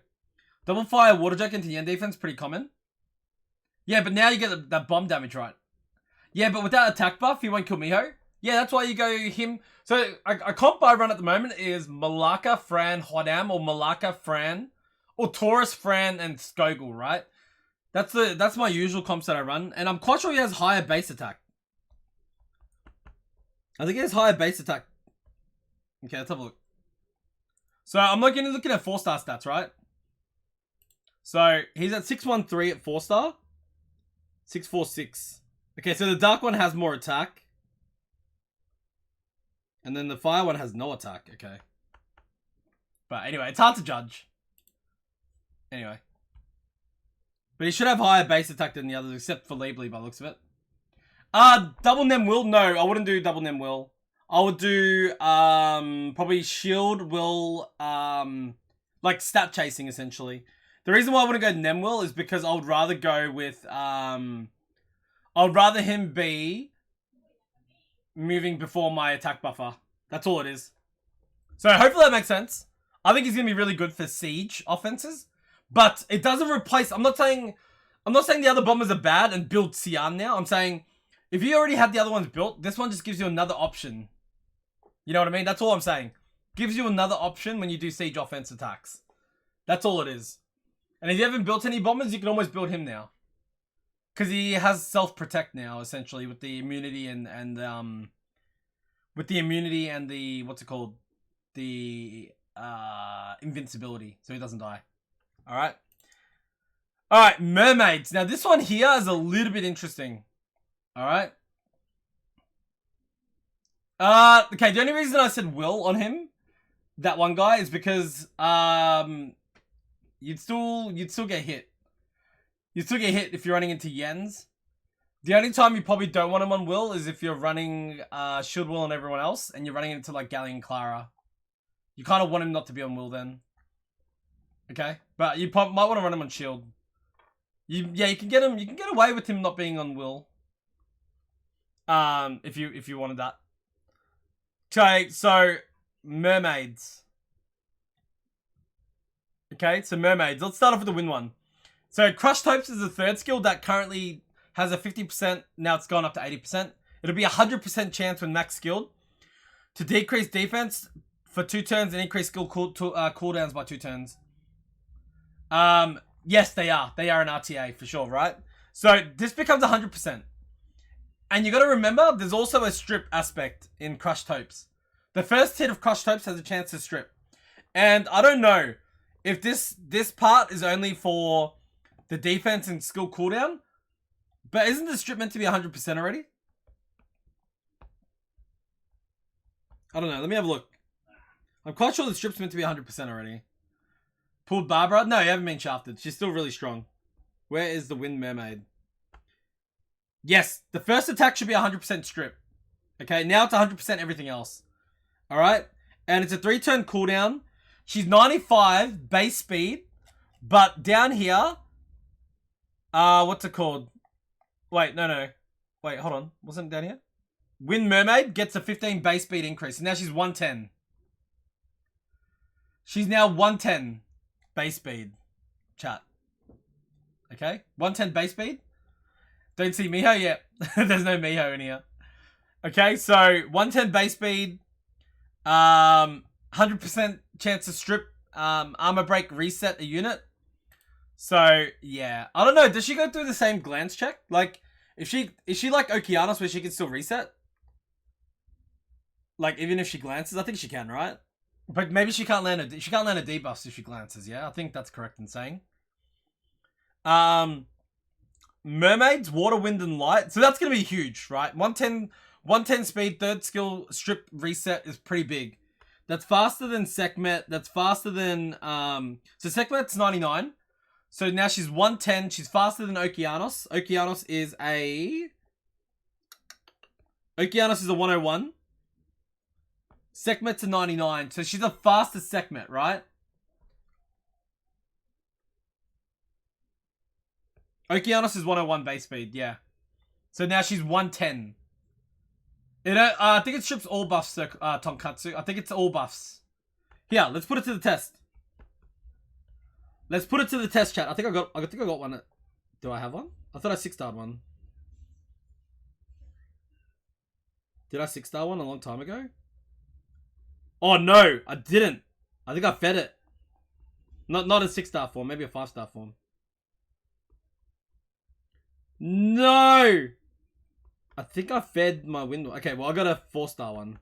double fire Water Joke into Yen defense, pretty common. Yeah, but now you get that bomb damage, right? Yeah, but without attack buff, he won't kill Miho. Yeah, that's why you go him. So, a comp I run at the moment is Malaka, Fran, Hodam, or Malaka, Fran, or Taurus, Fran, and Skogul, right? That's my usual comps that I run, and I'm quite sure he has higher base attack. I think he has higher base attack. Okay, let's have a look. So, I'm looking at 4-star stats, right? So, he's at 613 at 4-star. 646. Okay, so the dark one has more attack. And then the fire one has no attack, okay. But anyway, it's hard to judge. Anyway. But he should have higher base attack than the others, except for Leebly by the looks of it. Double Nem Will? No, I wouldn't do double Nem Will. I would do, probably Shield Will, like stat chasing, essentially. The reason why I wouldn't go Nem Will is because I would rather go with, I would rather him be moving before my attack buffer. That's all it is. So hopefully that makes sense. I think he's going to be really good for siege offenses. But it doesn't replace... I'm not saying the other bombers are bad and build Xian now. I'm saying if you already have the other ones built, this one just gives you another option. You know what I mean? That's all I'm saying. Gives you another option when you do siege offense attacks. That's all it is. And if you haven't built any bombers, you can almost build him now. Because he has self-protect now, essentially, with the immunity and with the immunity and the, what's it called? The invincibility. So he doesn't die. Alright. Alright, Mermaids. Now this one here is a little bit interesting. Alright. Okay, the only reason I said Will on him, that one guy, is because you'd still get hit. You'd still get hit if you're running into Yens. The only time you probably don't want him on Will is if you're running Shield Will on everyone else and you're running into like Galleon Clara. You kind of want him not to be on Will then. Okay? But you might want to run him on Shield. You can get him, you can get away with him not being on Will. If you wanted that. Okay, so Mermaids. Okay, so Mermaids. Let's start off with the win one. So Crushed Hopes is the third skill that currently has a 50%. Now it's gone up to 80%. It'll be a 100% chance when max skilled to decrease defense for 2 turns and increase skill cooldowns by 2 turns. Yes, they are. They are an RTA for sure, right? So this becomes 100%. And you got to remember, there's also a strip aspect in Crushed Hopes. The first hit of Crushed Hopes has a chance to strip. And I don't know if this part is only for the defense and skill cooldown. But isn't the strip meant to be 100% already? I don't know. Let me have a look. I'm quite sure the strip's meant to be 100% already. Pulled Barbara? No, you haven't been shafted. She's still really strong. Where is the Wind Mermaid? Yes, the first attack should be 100% strip. Okay, now it's 100% everything else. Alright? And it's a 3-turn cooldown. She's 95 base speed. But down here... what's it called? Wait, no. Wait, hold on. Wasn't it down here? Wind Mermaid gets a 15 base speed increase. And now she's 110. She's now 110 base speed. Chat. Okay? 110 base speed. Don't see Miho yet. There's no Miho in here. Okay, so 110 base speed. 100% chance to strip. Armor break, reset a unit. So, yeah. I don't know. Does she go through the same glance check? Like, is she like Okeanos where she can still reset? Like, even if she glances? I think she can, right? But maybe she can't land a debuff if she glances, yeah? I think that's correct in saying. Mermaids, water, wind, and light. So that's going to be huge, right? 110 speed, 3rd skill, strip, reset is pretty big. That's faster than Sekhmet. That's faster than... So Sekhmet's 99. So now she's 110. She's faster than Okeanos. Okeanos is a 101. Sekhmet's a 99. So she's the fastest Sekhmet, right? Okeanos is 101 base speed, yeah. So now she's 110. I think it strips all buffs, Tonkatsu. I think it's all buffs. Here, let's put it to the test. Let's put it to the test, chat. I think I got one. Do I have one? I thought I 6-starred one. Did I 6-star one a long time ago? Oh no, I didn't. I think I fed it. Not a 6-star form, maybe a 5-star form. No! I think I fed my wind. Okay, well I got a 4-star one.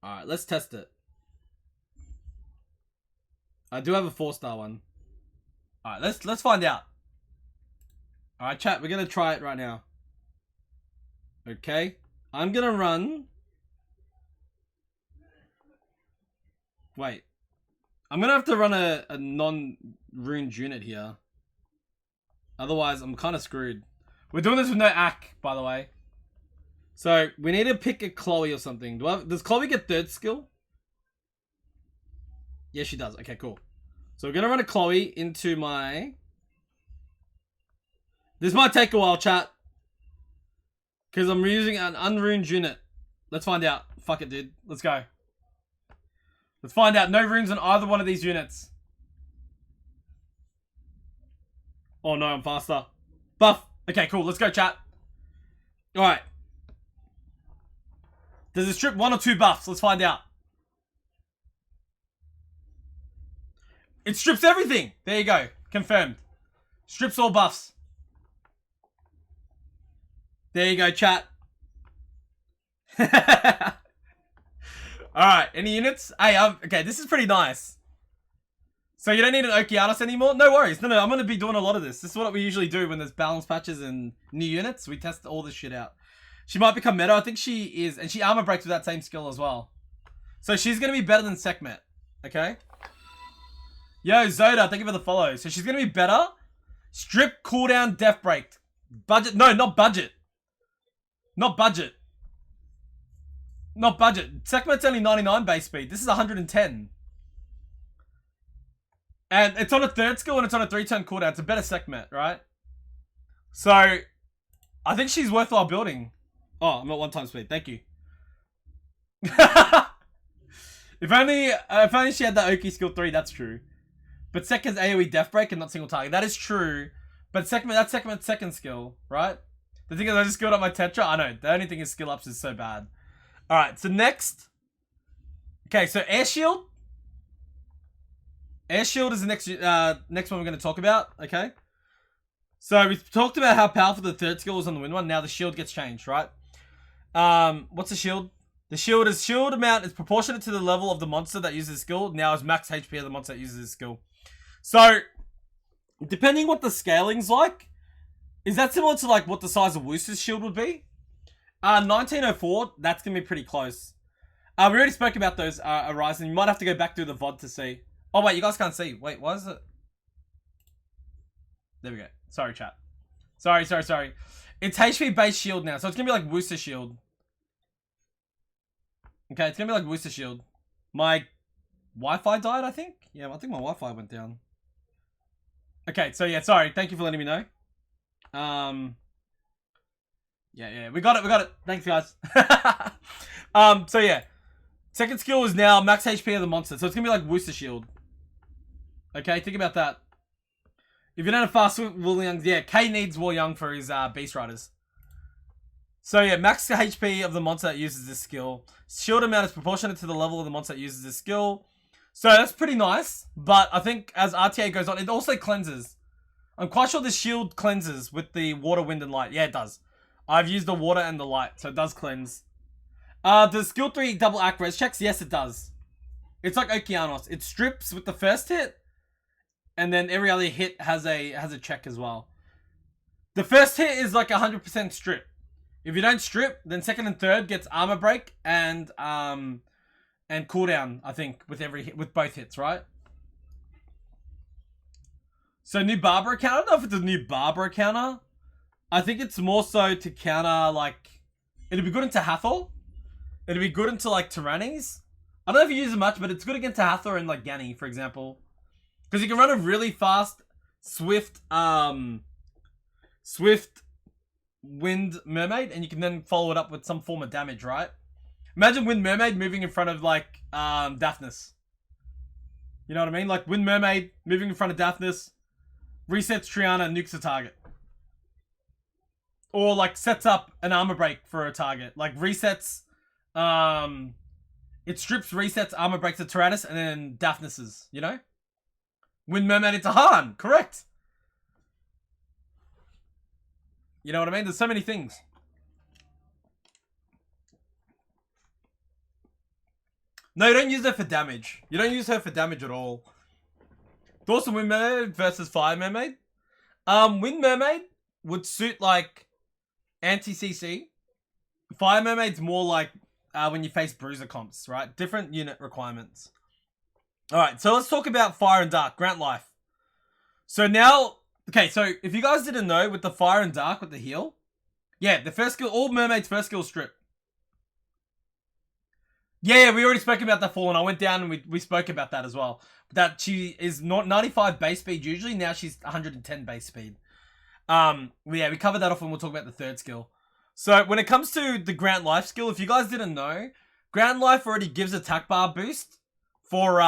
Alright, let's test it. I do have a 4-star one. Alright, let's find out. Alright, chat, we're gonna try it right now. Okay. I'm gonna run. Wait. I'm gonna have to run a non-runed unit here. Otherwise, I'm kind of screwed. We're doing this with no Ak, by the way. So, we need to pick a Chloe or something. Does Chloe get 3rd skill? Yeah, she does. Okay, cool. So, we're going to run a Chloe into my... This might take a while, chat. Because I'm using an unruned unit. Let's find out. Fuck it, dude. Let's go. Let's find out. No runes on either one of these units. Oh no, I'm faster. Buff. Okay, cool. Let's go, chat. Alright. Does it strip 1 or 2 buffs? Let's find out. It strips everything. There you go. Confirmed. Strips all buffs. There you go, chat. Alright, any units? Hey, okay, this is pretty nice. So you don't need an Okeanos anymore? No worries. No, I'm going to be doing a lot of this. This is what we usually do when there's balance patches and new units. We test all this shit out. She might become meta. I think she is. And she armor breaks with that same skill as well. So she's going to be better than Sekhmet. Okay? Yo, Zoda, thank you for the follow. So she's going to be better. Strip, cooldown, death break. Budget. No, not budget. Not budget. Not budget. Sekhmet's only 99 base speed. This is 110. And it's on a 3rd skill and it's on a 3-turn cooldown. It's a better Sekhmet, right? So, I think she's worthwhile building. Oh, I'm at 1 speed. Thank you. if only she had that Oki skill 3, that's true. But Sekhmet's AoE death break and not single target. That is true. But that's Sekhmet's 2nd skill, right? The thing is, I just skilled up my Tetra. I know. The only thing is skill ups is so bad. Alright, so next. Okay, so Air Shield. Air Shield is the next one we're going to talk about, okay? So we've talked about how powerful the 3rd skill is on the wind one. Now the shield gets changed, right? What's the shield? The shield amount is proportionate to the level of the monster that uses the skill. Now is max HP of the monster that uses the skill. So, depending what the scaling's like, is that similar to like what the size of Wooster's shield would be? 1904, that's going to be pretty close. We already spoke about those, Horizon. You might have to go back through the VOD to see. Oh, wait, you guys can't see. Wait, why is it? There we go. Sorry, chat. Sorry. It's HP-based shield now, so it's gonna be like Worcester shield. Okay, it's gonna be like Worcester shield. My Wi-Fi died, I think? Yeah, I think my Wi-Fi went down. Okay, so yeah, sorry. Thank you for letting me know. Yeah, we got it. Thanks, guys. So yeah. Second skill is now max HP of the monster, so it's gonna be like Worcester shield. Okay, think about that. If you don't have fast Will Young, yeah, K needs Will Young for his Beast Riders. So yeah, max HP of the monster that uses this skill. Shield amount is proportionate to the level of the monster that uses this skill. So that's pretty nice, but I think as RTA goes on, it also cleanses. I'm quite sure the shield cleanses with the water, wind, and light. Yeah, it does. I've used the water and the light, so it does cleanse. Does skill 3 double act res checks? Yes, it does. It's like Okeanos. It strips with the first hit, and then every other hit has a check as well. The first hit is like 100% strip. If you don't strip, then second and third gets armor break and cooldown, I think, with both hits, right? So new Barbara counter? I don't know if it's a new Barbara counter. I think it's more so to counter, like, it'll be good into Hathor. It'll be good into, like, Tyrannies. I don't know if you use it much, but it's good against Hathor and, like, Gani, for example. Because you can run a really fast, swift Wind Mermaid, and you can then follow it up with some form of damage, right? Imagine Wind Mermaid moving in front of, like, Daphnis. You know what I mean? Like, Wind Mermaid moving in front of Daphnis, resets Triana, nukes a target. Or, like, sets up an armor break for a target. Like, resets, it strips, resets, armor breaks to Tyrannus, and then Daphnis's, you know? Wind Mermaid into Han, correct. You know what I mean? There's so many things. No, you don't use her for damage. You don't use her for damage at all. Dawson Wind Mermaid versus Fire Mermaid. Wind Mermaid would suit, like, anti-CC. Fire Mermaid's more like when you face bruiser comps, right? Different unit requirements. Alright, so let's talk about Fire and Dark, Grant Life. So now, okay, so if you guys didn't know, with the Fire and Dark, with the heal, yeah, the first skill, all Mermaid's first skill is strip. Yeah, we already spoke about that Fallen. I went down and we spoke about that as well. That she is not 95 base speed usually, now she's 110 base speed. Yeah, we covered that off when we'll talk about the third skill. So when it comes to the Grant Life skill, if you guys didn't know, Grant Life already gives attack bar boost for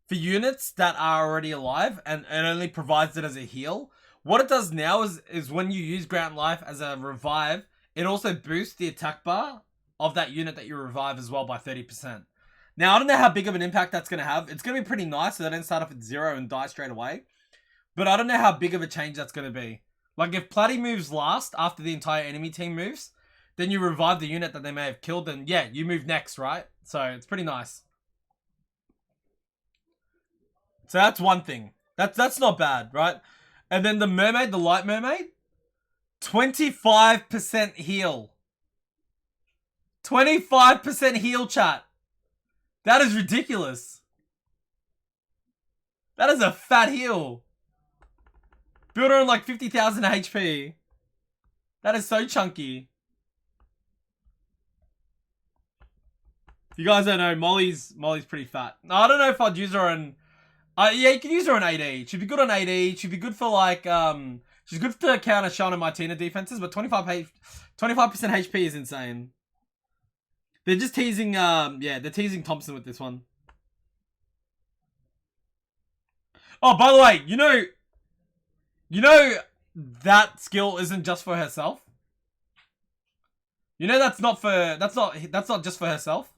units that are already alive, and it only provides it as a heal. What it does now is when you use Grant Life as a revive, it also boosts the attack bar of that unit that you revive as well by 30%. Now, I don't know how big of an impact that's going to have. It's going to be pretty nice so they don't start off at 0 and die straight away. But I don't know how big of a change that's going to be. Like, if Platy moves last after the entire enemy team moves, then you revive the unit that they may have killed, then yeah, you move next, right? So, it's pretty nice. So, that's one thing. That's not bad, right? And then the Mermaid, the Light Mermaid, 25% heal. 25% heal, chat. That is ridiculous. That is a fat heal. Build her on like 50,000 HP. That is so chunky. If you guys don't know, Molly's pretty fat. I don't know if I'd use her on... yeah, you can use her on AD. She'd be good on AD. She'd be good for like... she's good to counter Sean and Martina defenses, but 25% HP is insane. They're just teasing... yeah, they're teasing Thompson with this one. Oh, by the way, you know that skill isn't just for herself? You know that's not just for herself?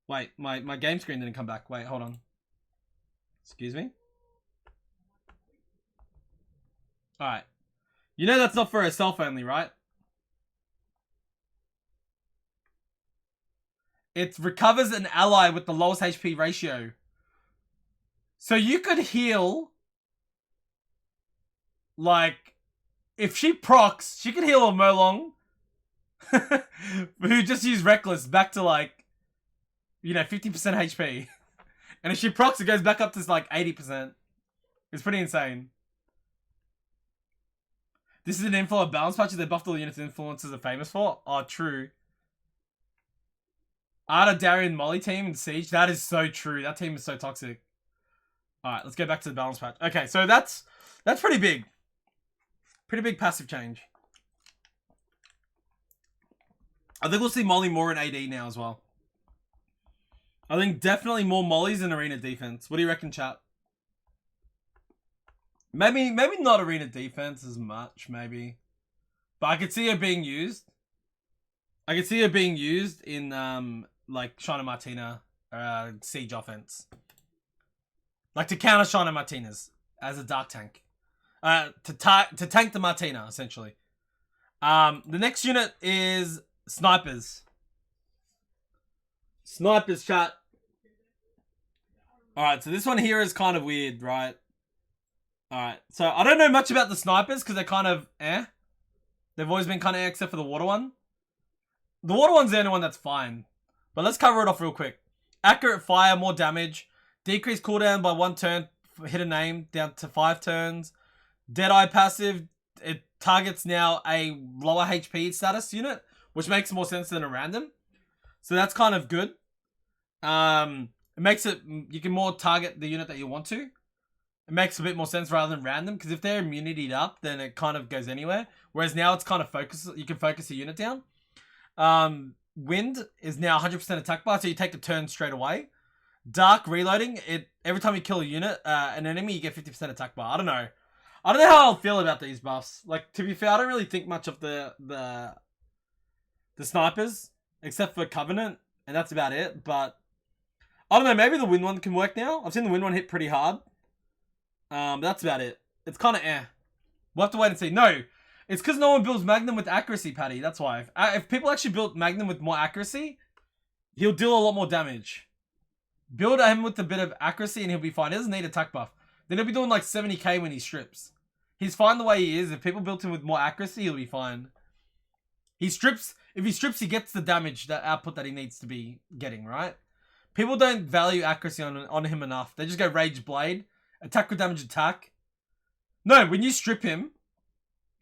Wait, my game screen didn't come back. Wait, hold on. Excuse me? Alright. You know that's not for herself only, right? It recovers an ally with the lowest HP ratio. So you could heal... Like, if she procs, she could heal a Molong. Who just used Reckless back to like, you know, 50% HP. And if she procs, it goes back up to like 80%. It's pretty insane. This is an info of balance patches. They buffed all the units influences are famous for. Oh, true. Arda, Darian, Molly team in Siege. That is so true. That team is so toxic. Alright, let's go back to the balance patch. Okay, so that's pretty big. Pretty big passive change. I think we'll see Molly more in AD now as well. I think definitely more Mollies in arena defense. What do you reckon, chat? Maybe not arena defense as much, maybe. But I could see her being used. I could see her being used in like Shana Martina siege offense. Like to counter Shana Martinez as a dark tank. To tank the Martina, essentially. The next unit is snipers. Snipers, chat. Alright, so this one here is kind of weird, right? Alright, so I don't know much about the snipers because they're kind of They've always been kind of except for the water one. The water one's the only one that's fine. But let's cover it off real quick. Accurate fire, more damage. Decrease cooldown by 1 turn. Hit a name down to 5 turns. Deadeye passive. It targets now a lower HP status unit, which makes more sense than a random. So that's kind of good. It makes it, you can more target the unit that you want to. It makes a bit more sense rather than random, because if they're immunity'd up, then it kind of goes anywhere. Whereas now it's kind of focus, you can focus a unit down. Wind is now 100% attack bar, so you take a turn straight away. Dark reloading, every time you kill a unit, an enemy, you get 50% attack bar. I don't know how I'll feel about these buffs. Like, to be fair, I don't really think much of the snipers, except for Covenant, and that's about it. But I don't know, maybe the wind one can work now. I've seen the wind one hit pretty hard. But that's about it. It's kind of We'll have to wait and see. No, it's because no one builds Magnum with accuracy, Patty. That's why. If people actually built Magnum with more accuracy, he'll deal a lot more damage. Build him with a bit of accuracy and he'll be fine. He doesn't need attack buff. Then he'll be doing like 70k when he strips. He's fine the way he is. If people built him with more accuracy, he'll be fine. He strips. If he strips, he gets the damage, that output that he needs to be getting, right? People don't value accuracy on him enough. They just go Rage Blade. Attack with damage attack. No, when you strip him,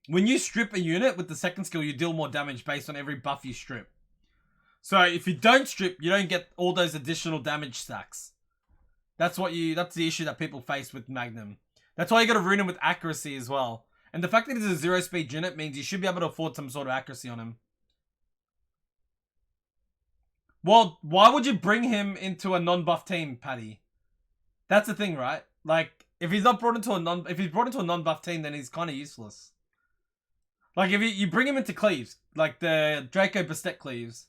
when you strip a unit with the second skill, you deal more damage based on every buff you strip. So if you don't strip, you don't get all those additional damage stacks. That's the issue that people face with Magnum. That's why you gotta rune him with accuracy as well. And the fact that he's a 0-speed unit means you should be able to afford some sort of accuracy on him. Well, why would you bring him into a non-buff team, Paddy? That's the thing, right? Like, if he's brought into a non-buff team, then he's kind of useless. Like, if you bring him into cleaves, like the Draco Bastet cleaves,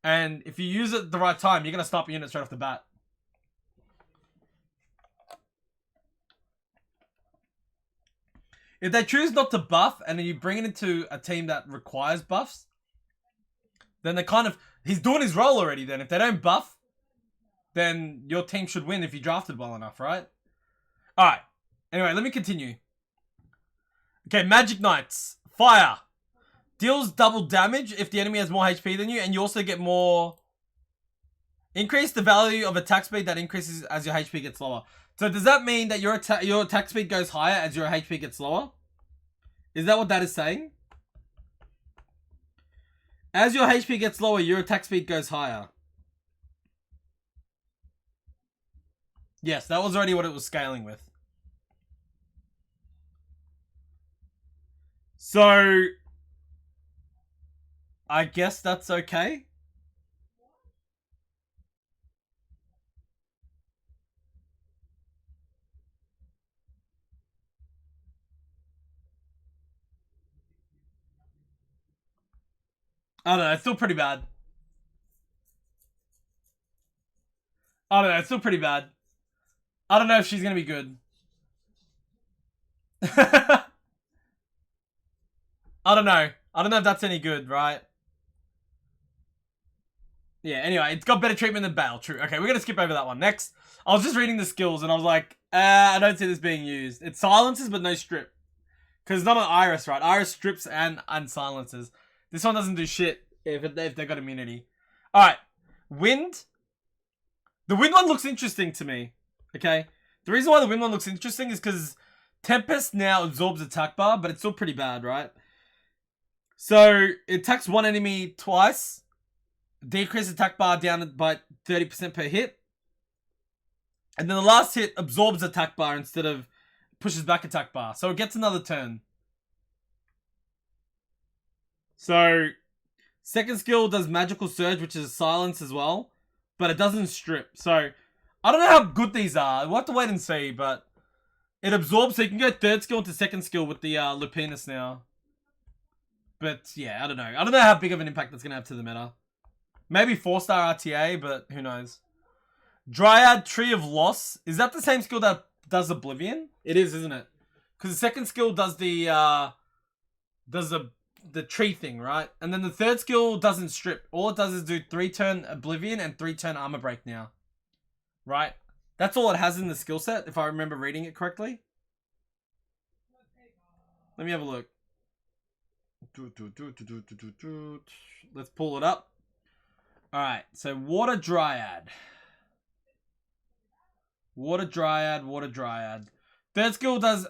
and if you use it at the right time, you're gonna stop a unit straight off the bat. If they choose not to buff, and then you bring it into a team that requires buffs, then he's doing his role already then. If they don't buff, then your team should win if you drafted well enough, right? Alright. Anyway, let me continue. Okay, Magic Knights. Fire. Deals double damage if the enemy has more HP than you, and you also get more... Increase the value of attack speed that increases as your HP gets lower. So does that mean that your attack speed goes higher as your HP gets lower? Is that what that is saying? As your HP gets lower, your attack speed goes higher. Yes, that was already what it was scaling with. So, I guess that's okay. I don't know, it's still pretty bad. I don't know, it's still pretty bad. I don't know if she's gonna be good. I don't know. I don't know if that's any good, right? Yeah, anyway, it's got better treatment than Bale. True. Okay, we're gonna skip over that one. Next, I was just reading the skills and I was like, I don't see this being used. It silences but no strip. Because it's not an Iris, right? Iris strips and silences. This one doesn't do shit if they've got immunity. Alright. Wind. The wind one looks interesting to me. Okay? The reason why the wind one looks interesting is because Tempest now absorbs attack bar, but it's still pretty bad, right? So, it attacks one enemy twice. Decrease attack bar down by 30% per hit. And then the last hit absorbs attack bar instead of pushes back attack bar. So it gets another turn. So, second skill does magical surge, which is silence as well. But it doesn't strip. So, I don't know how good these are. We'll have to wait and see, but it absorbs, so you can go third skill into second skill with the Lupinus now. But yeah, I don't know. I don't know how big of an impact that's going to have to the meta. Maybe 4-star RTA, but who knows. Dryad, Tree of Loss. Is that the same skill that does Oblivion? It is, isn't it? Because the second skill does the tree thing, right? And then the third skill doesn't strip. All it does is do 3-turn Oblivion and 3-turn Armor Break now. Right? That's all it has in the skill set, if I remember reading it correctly. Let me have a look. Let's pull it up. Alright, so Water Dryad. Water Dryad. Third skill does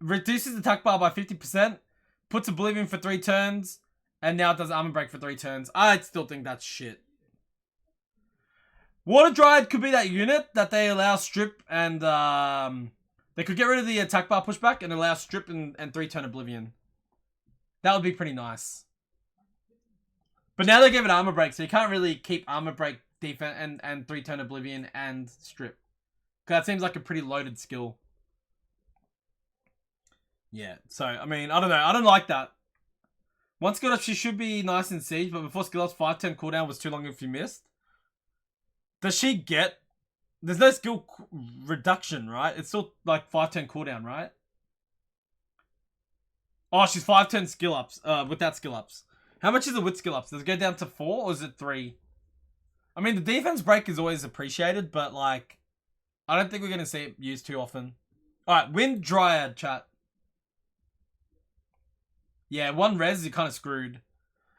reduces attack bar by 50%, puts Oblivion for 3 turns, and now it does Armor Break for 3 turns. I still think that's shit. Water Dryad could be that unit that they allow strip and they could get rid of the attack bar pushback and allow strip and 3-turn Oblivion. That would be pretty nice. But now they gave it Armor Break, so you can't really keep Armor Break, defense, and 3-turn Oblivion and strip. Because that seems like a pretty loaded skill. Yeah, so, I mean, I don't know. I don't like that. One skill up, she should be nice in Siege, but before skill up's 5-turn cooldown was too long if you missed. Does she get... There's no skill reduction, right? It's still like 5-turn cooldown, right? Oh, she's 5-turn skill ups, without skill ups. How much is it with skill ups? Does it go down to 4 or is it 3? I mean, the defense break is always appreciated, but like, I don't think we're going to see it used too often. Alright, Wind Dryad, chat. Yeah, 1 res, you're kind of screwed.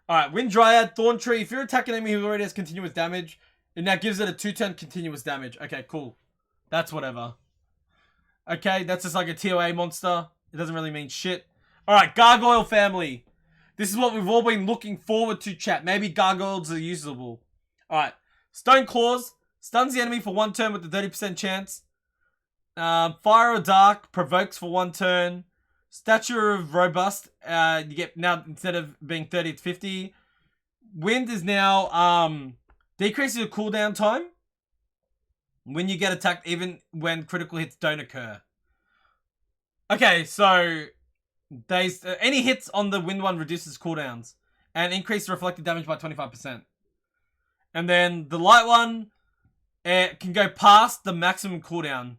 Alright, Wind Dryad, Thorn Tree. If you're attacking an enemy who already has continuous damage, it now gives it a 2-turn continuous damage. Okay, cool. That's whatever. Okay, that's just like a TOA monster. It doesn't really mean shit. Alright, Gargoyle family. This is what we've all been looking forward to, chat. Maybe Gargoyles are usable. Alright. Stone Claws. Stuns the enemy for 1 turn with a 30% chance. Fire or Dark. Provokes for 1 turn. Stature of Robust. You get now, instead of being 30, it's 50. Wind is now... decreases your cooldown time when you get attacked, even when critical hits don't occur. Okay, so any hits on the wind one reduces cooldowns and increases reflected damage by 25%. And then the light one, it can go past the maximum cooldown.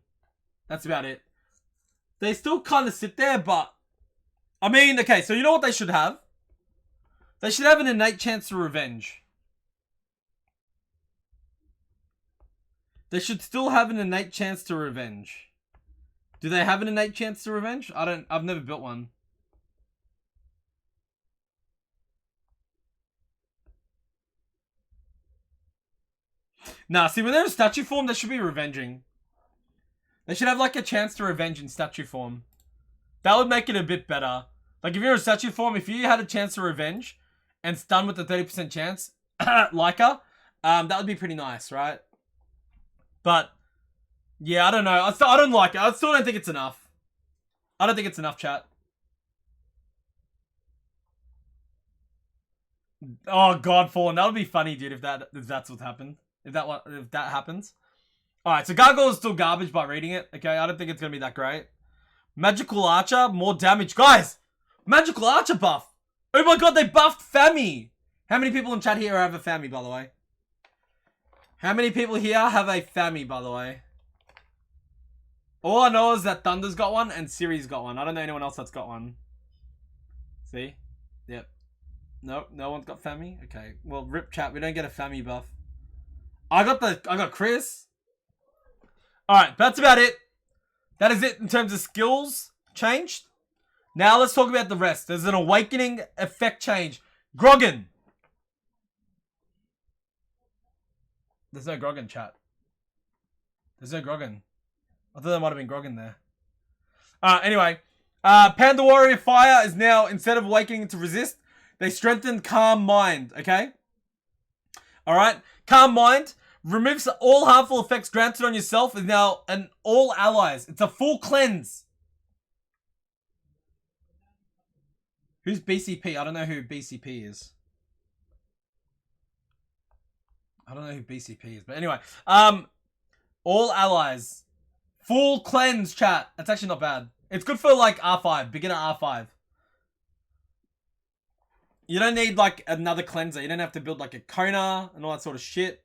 That's about it. They still kind of sit there, but I mean, okay, so you know what they should have? They should have an innate chance to revenge. They should still have an innate chance to revenge. Do they have an innate chance to revenge? I've never built one. Nah, see, when they're in statue form, they should be revenging. They should have, like, a chance to revenge in statue form. That would make it a bit better. Like, if you're in statue form, if you had a chance to revenge and stun with a 30% chance, like her, that would be pretty nice, right? But, yeah, I don't know. I don't like it. I still don't think it's enough. I don't think it's enough, chat. Oh, Godfallen. That would be funny, dude, if that's what happened. If that happens. Alright, so Gargoyle is still garbage by reading it. Okay, I don't think it's going to be that great. Magical Archer, more damage. Guys! Magical Archer buff! Oh my god, they buffed Fami! How many people in chat here have a Fami, by the way? How many people here have a Fami, by the way? All I know is that Thunder's got one and Siri's got one. I don't know anyone else that's got one. See? Yep. No, no one's got Fami? Okay. Well, rip chat, we don't get a Fami buff. I got Chris. Alright, that's about it. That is it in terms of skills changed. Now let's talk about the rest. There's an awakening effect change. Grogan. There's no Grogan chat. There's no Grogan. I thought there might have been Grogan there. Anyway. Panther Warrior Fire is now, instead of awakening to resist, they strengthen Calm Mind, okay? Alright? Calm Mind removes all harmful effects granted on yourself is now an all allies. It's a full cleanse. Who's BCP? I don't know who BCP is. I don't know who BCP is, but anyway. All allies. Full cleanse, chat. That's actually not bad. It's good for like R5, beginner R5. You don't need like another cleanser. You don't have to build like a Kona and all that sort of shit.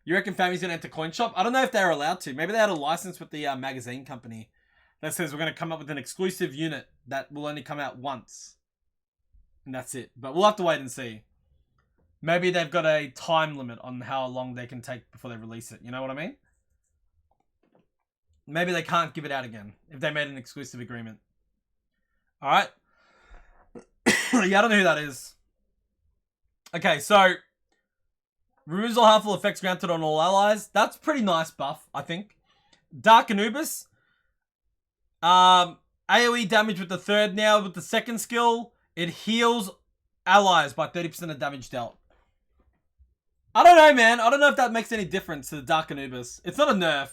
You reckon family's gonna enter coin shop? I don't know if they're allowed to. Maybe they had a license with the magazine company that says we're gonna come up with an exclusive unit that will only come out once. And that's it. But we'll have to wait and see. Maybe they've got a time limit on how long they can take before they release it. You know what I mean? Maybe they can't give it out again if they made an exclusive agreement. Alright. Yeah, I don't know who that is. Okay, so removes all harmful effects granted on all allies. That's pretty nice buff, I think. Dark Anubis. AoE damage with the third now. With the second skill, it heals allies by 30% of damage dealt. I don't know, man. I don't know if that makes any difference to the Dark Anubis. It's not a nerf.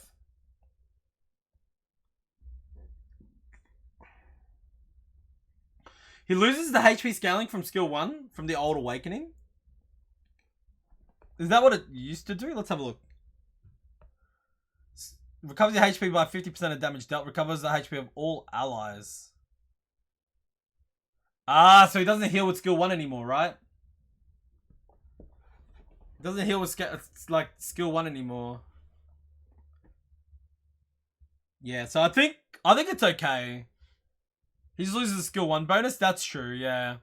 He loses the HP scaling from skill 1 from the old Awakening. Is that what it used to do? Let's have a look. Recovers your HP by 50% of damage dealt. Recovers the HP of all allies. Ah, so he doesn't heal with skill 1 anymore, right? He doesn't heal with like skill 1 anymore. Yeah, so I think it's okay. He just loses the skill 1 bonus. That's true, yeah.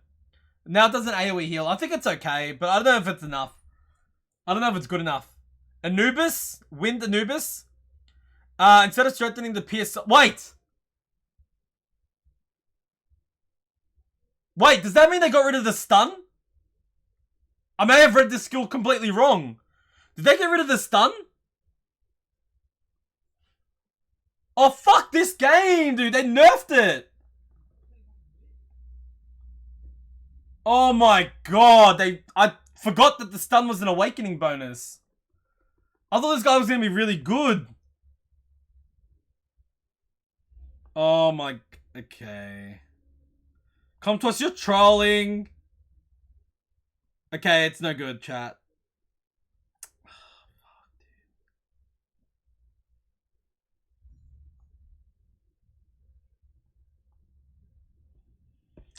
Now it doesn't AoE heal. I think it's okay, but I don't know if it's enough. I don't know if it's good enough. Anubis. Wind Anubis. Instead of strengthening the pierce... Wait! Wait, does that mean they got rid of the stun? I may have read this skill completely wrong. Did they get rid of the stun? Oh, fuck this game, dude. They nerfed it. Oh my god, I forgot that the stun was an awakening bonus. I thought this guy was gonna be really good. Oh my, okay. Come to us, you're trolling. Okay, it's no good, chat.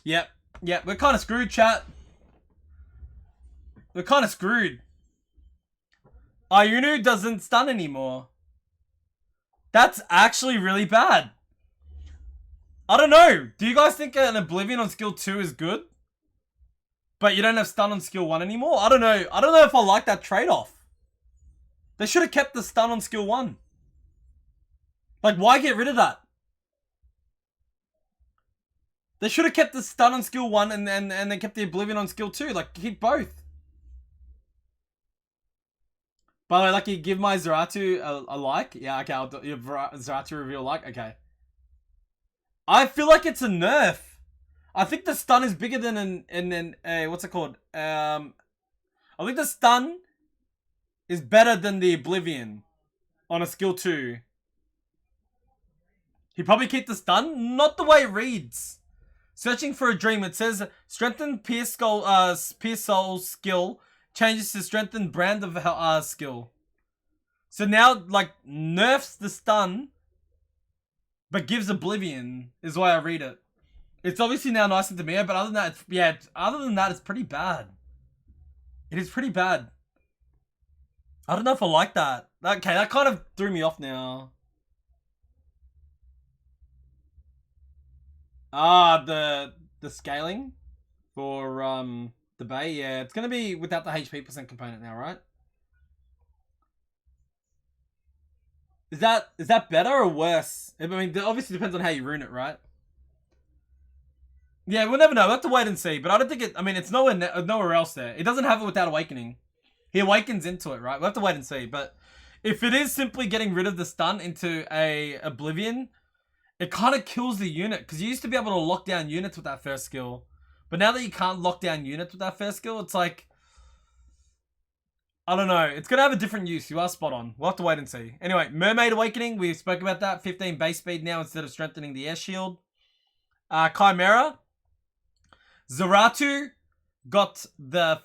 Yep. Yeah, we're kind of screwed, chat. We're kind of screwed. Ayunu doesn't stun anymore. That's actually really bad. I don't know. Do you guys think an Oblivion on skill 2 is good? But you don't have stun on skill 1 anymore? I don't know. I don't know if I like that trade-off. They should have kept the stun on skill 1. Like, why get rid of that? They should have kept the stun on skill 1 and then kept the Oblivion on skill 2. Like, keep both. By the way, Lucky, give my Zaratu a like. Yeah, okay, I'll do your Zaratu reveal like. Okay. I feel like it's a nerf. I think the stun is bigger than what's it called? I think the stun is better than the Oblivion on a skill 2. He probably keep the stun? Not the way it reads. Searching for a dream. It says strengthen Pierce Soul's skill changes to strengthen Brand of skill. So now like nerfs the stun, but gives Oblivion is the way I read it. It's obviously now nice and Demir, but other than that, other than that, it's pretty bad. It is pretty bad. I don't know if I like that. Okay, that kind of threw me off now. The scaling for the Bay, yeah, it's gonna be without the HP percent component now, right? Is that better or worse? I mean, it obviously depends on how you rune it, right? Yeah, we'll never know. We'll have to wait and see. But I don't think it... I mean, it's nowhere else there. It doesn't have it without Awakening. He awakens into it, right? We'll have to wait and see. But If it is simply getting rid of the stun into a Oblivion, it kind of kills the unit. Because you used to be able to lock down units with that first skill. But now that you can't lock down units with that first skill, it's like... I don't know. It's going to have a different use. You are spot on. We'll have to wait and see. Anyway, Mermaid Awakening. We spoke about that. 15 base speed now instead of strengthening the air shield. Chimera. Zaratu got the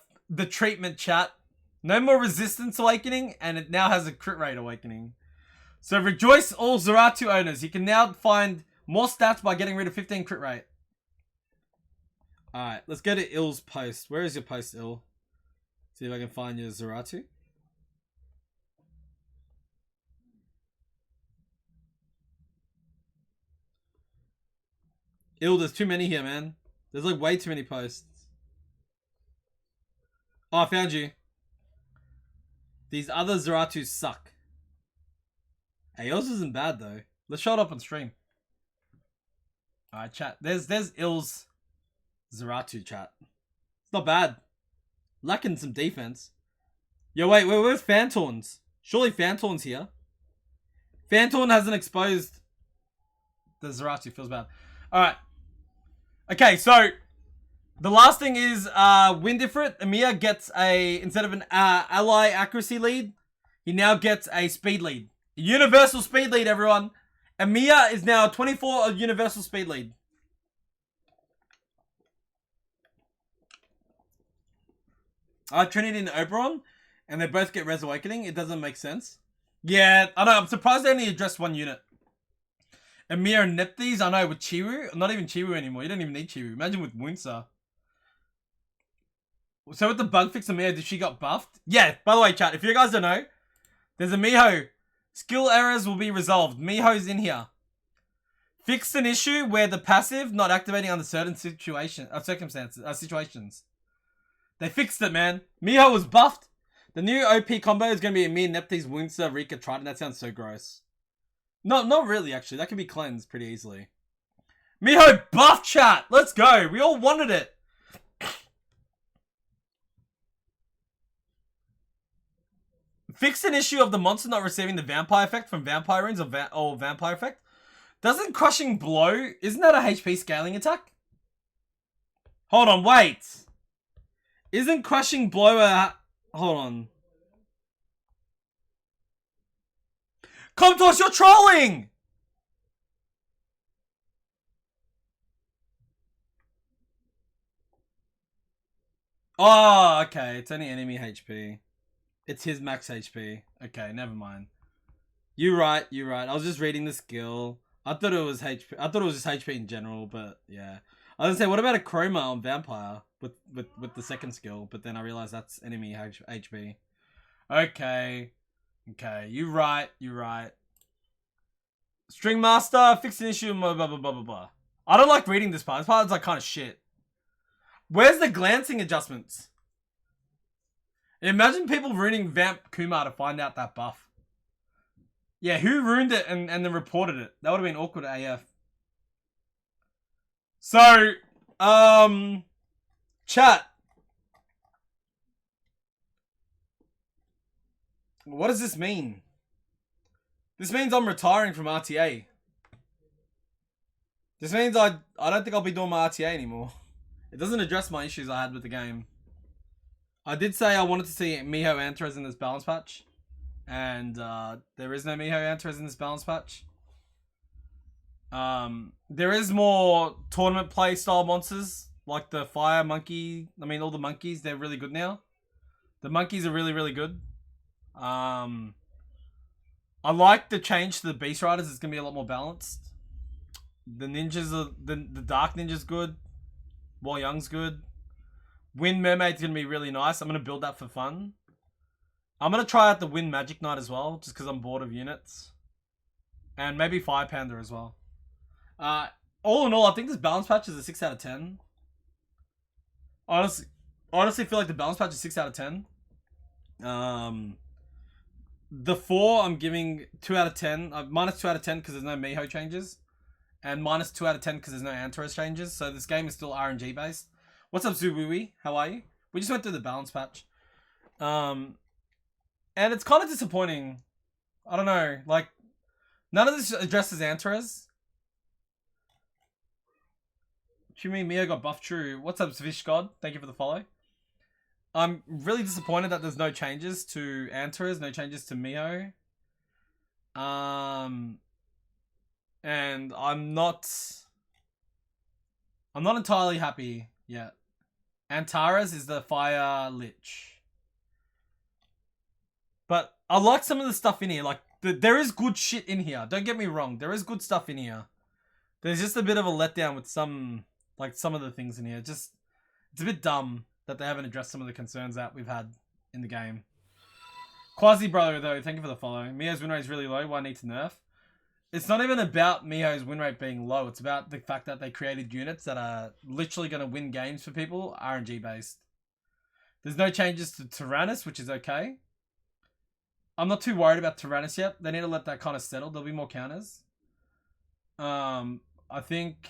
treatment, chat. No more resistance awakening, and it now has a crit rate awakening. So rejoice all Zaratu owners. You can now find more stats by getting rid of 15 crit rate. Alright, let's go to Ill's post. Where is your post, Ill? See if I can find your Zaratu. Ill, there's too many here, man. There's like way too many posts. Oh, I found you. These other Zaratus suck. Hey, yours isn't bad though. Let's show it up on stream. Alright, chat. There's Ill's Zaratu, chat. It's not bad. Lacking some defense. Yo, wait, where's Phantorns? Surely Phantorn's here. Phantorn hasn't exposed the Zaratu. Feels bad. Alright. Okay, so the last thing is win different. Emir gets a, instead of an ally accuracy lead, he now gets a speed lead. A universal speed lead, everyone. Emir is now 24 universal speed lead. Trinity and Oberon, and they both get Res Awakening. It doesn't make sense. Yeah, I know. I'm surprised they only addressed one unit. Emir and Nepthys, I know, with Chiru. Not even Chiru anymore. You don't even need Chiru. Imagine with Winsa. So with the bug fix Emir, did she got buffed? Yeah, by the way, chat, if you guys don't know, there's a Miho. Skill errors will be resolved. Miho's in here. Fixed an issue where the passive not activating under certain situations. They fixed it, man. Miho was buffed. The new OP combo is going to be Emir, Nepthys, Winsa, Rika, Triton. That sounds so gross. No, not really, actually. That can be cleansed pretty easily. Miho buff, chat! Let's go! We all wanted it! Fixed an issue of the monster not receiving the vampire effect from vampire runes or vampire effect. Doesn't crushing blow... Isn't that a HP scaling attack? Hold on, wait! Isn't crushing blow a... Hold on. Comtos, you're trolling! Oh, okay. It's only enemy HP. It's his max HP. Okay, never mind. You're right. I was just reading the skill. I thought it was HP. I thought it was just HP in general, but yeah. I was gonna say, what about a Chroma on Vampire with the second skill? But then I realized that's enemy HP. Okay. You're right. String Master, fix an issue, blah, blah, blah, blah, blah. I don't like reading this part. This part's like kind of shit. Where's the glancing adjustments? Imagine people ruining Vamp Kumar to find out that buff. Yeah, who ruined it and then reported it? That would have been awkward AF. So, chat. What does this mean? This means I'm retiring from RTA. This means I don't think I'll be doing my RTA anymore. It doesn't address my issues I had with the game. I did say I wanted to see Miho Antras in this balance patch. And there is no Miho Antras in this balance patch. There is more tournament play style monsters. Like the fire monkey. I mean, all the monkeys, they're really good now. The monkeys are really, really good. I like the change to the Beast Riders. It's going to be a lot more balanced. The ninjas are... The Dark Ninja's good. War Young's good. Wind Mermaid's going to be really nice. I'm going to build that for fun. I'm going to try out the Wind Magic Knight as well. Just because I'm bored of units. And maybe Fire Panda as well. All in all, I think this balance patch is a 6 out of 10. Honestly feel like the balance patch is 6 out of 10. The 4 I'm giving 2 out of 10. Minus 2 out of 10 because there's no Miho changes. And minus 2 out of 10 because there's no Antares changes. So this game is still RNG based. What's up, Zubuwi? How are you? We just went through the balance patch. And it's kind of disappointing. I don't know. Like, none of this addresses Antares. Chumi Mio got buffed. True. What's up, Svish God? Thank you for the follow. I'm really disappointed that there's no changes to Antares, no changes to Mio. And I'm not entirely happy yet. Antares is the Fire Lich. But I like some of the stuff in here. Like, there is good shit in here. Don't get me wrong. There is good stuff in here. There's just a bit of a letdown with some of the things in here. Just, it's a bit dumb that they haven't addressed some of the concerns that we've had in the game. Quasi Brother, though, thank you for the follow. Mio's win rate is really low. Why need to nerf? It's not even about Mio's win rate being low. It's about the fact that they created units that are literally going to win games for people, RNG based. There's no changes to Tyrannus, which is okay. I'm not too worried about Tyrannus yet. They need to let that kind of settle. There'll be more counters. I think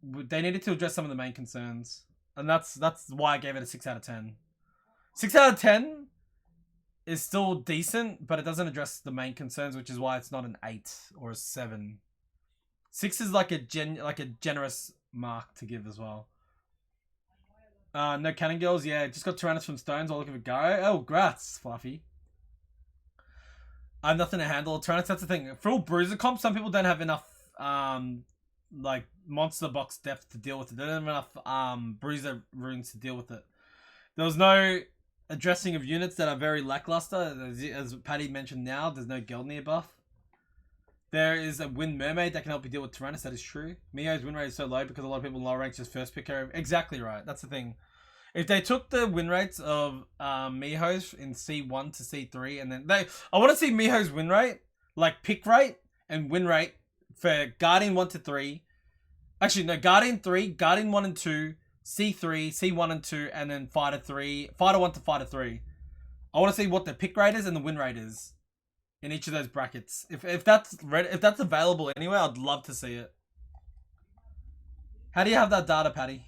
they needed to address some of the main concerns. And that's why I gave it a 6 out of 10. 6 out of 10 is still decent, but it doesn't address the main concerns, which is why it's not an 8 or a 7. 6 is like a generous mark to give as well. No cannon girls, yeah. Just got Tyrannus from Stones while looking for Gargoyle. Oh, grats, Fluffy. I have nothing to handle. Tyrannus, that's the thing. For all bruiser comp, some people don't have enough like monster box depth to deal with it. They don't have enough bruiser runes to deal with it. There was no addressing of units that are very lackluster. As Paddy mentioned now, there's no Geldnir buff. There is a Wind Mermaid that can help you deal with Tyrannus, that is true. Mio's win rate is so low because a lot of people in lower ranks just first pick her. Exactly right, that's the thing. If they took the win rates of Miho's in C1 to C3 and then I want to see Miho's win rate, like pick rate and win rate for Guardian 1 to 3. Actually, no, Guardian 3, Guardian 1 and 2, C3, C1 and 2, and then Fighter 3, Fighter 1 to Fighter 3. I want to see what the pick rate is and the win rate is in each of those brackets. If that's available anywhere, I'd love to see it. How do you have that data, Patty?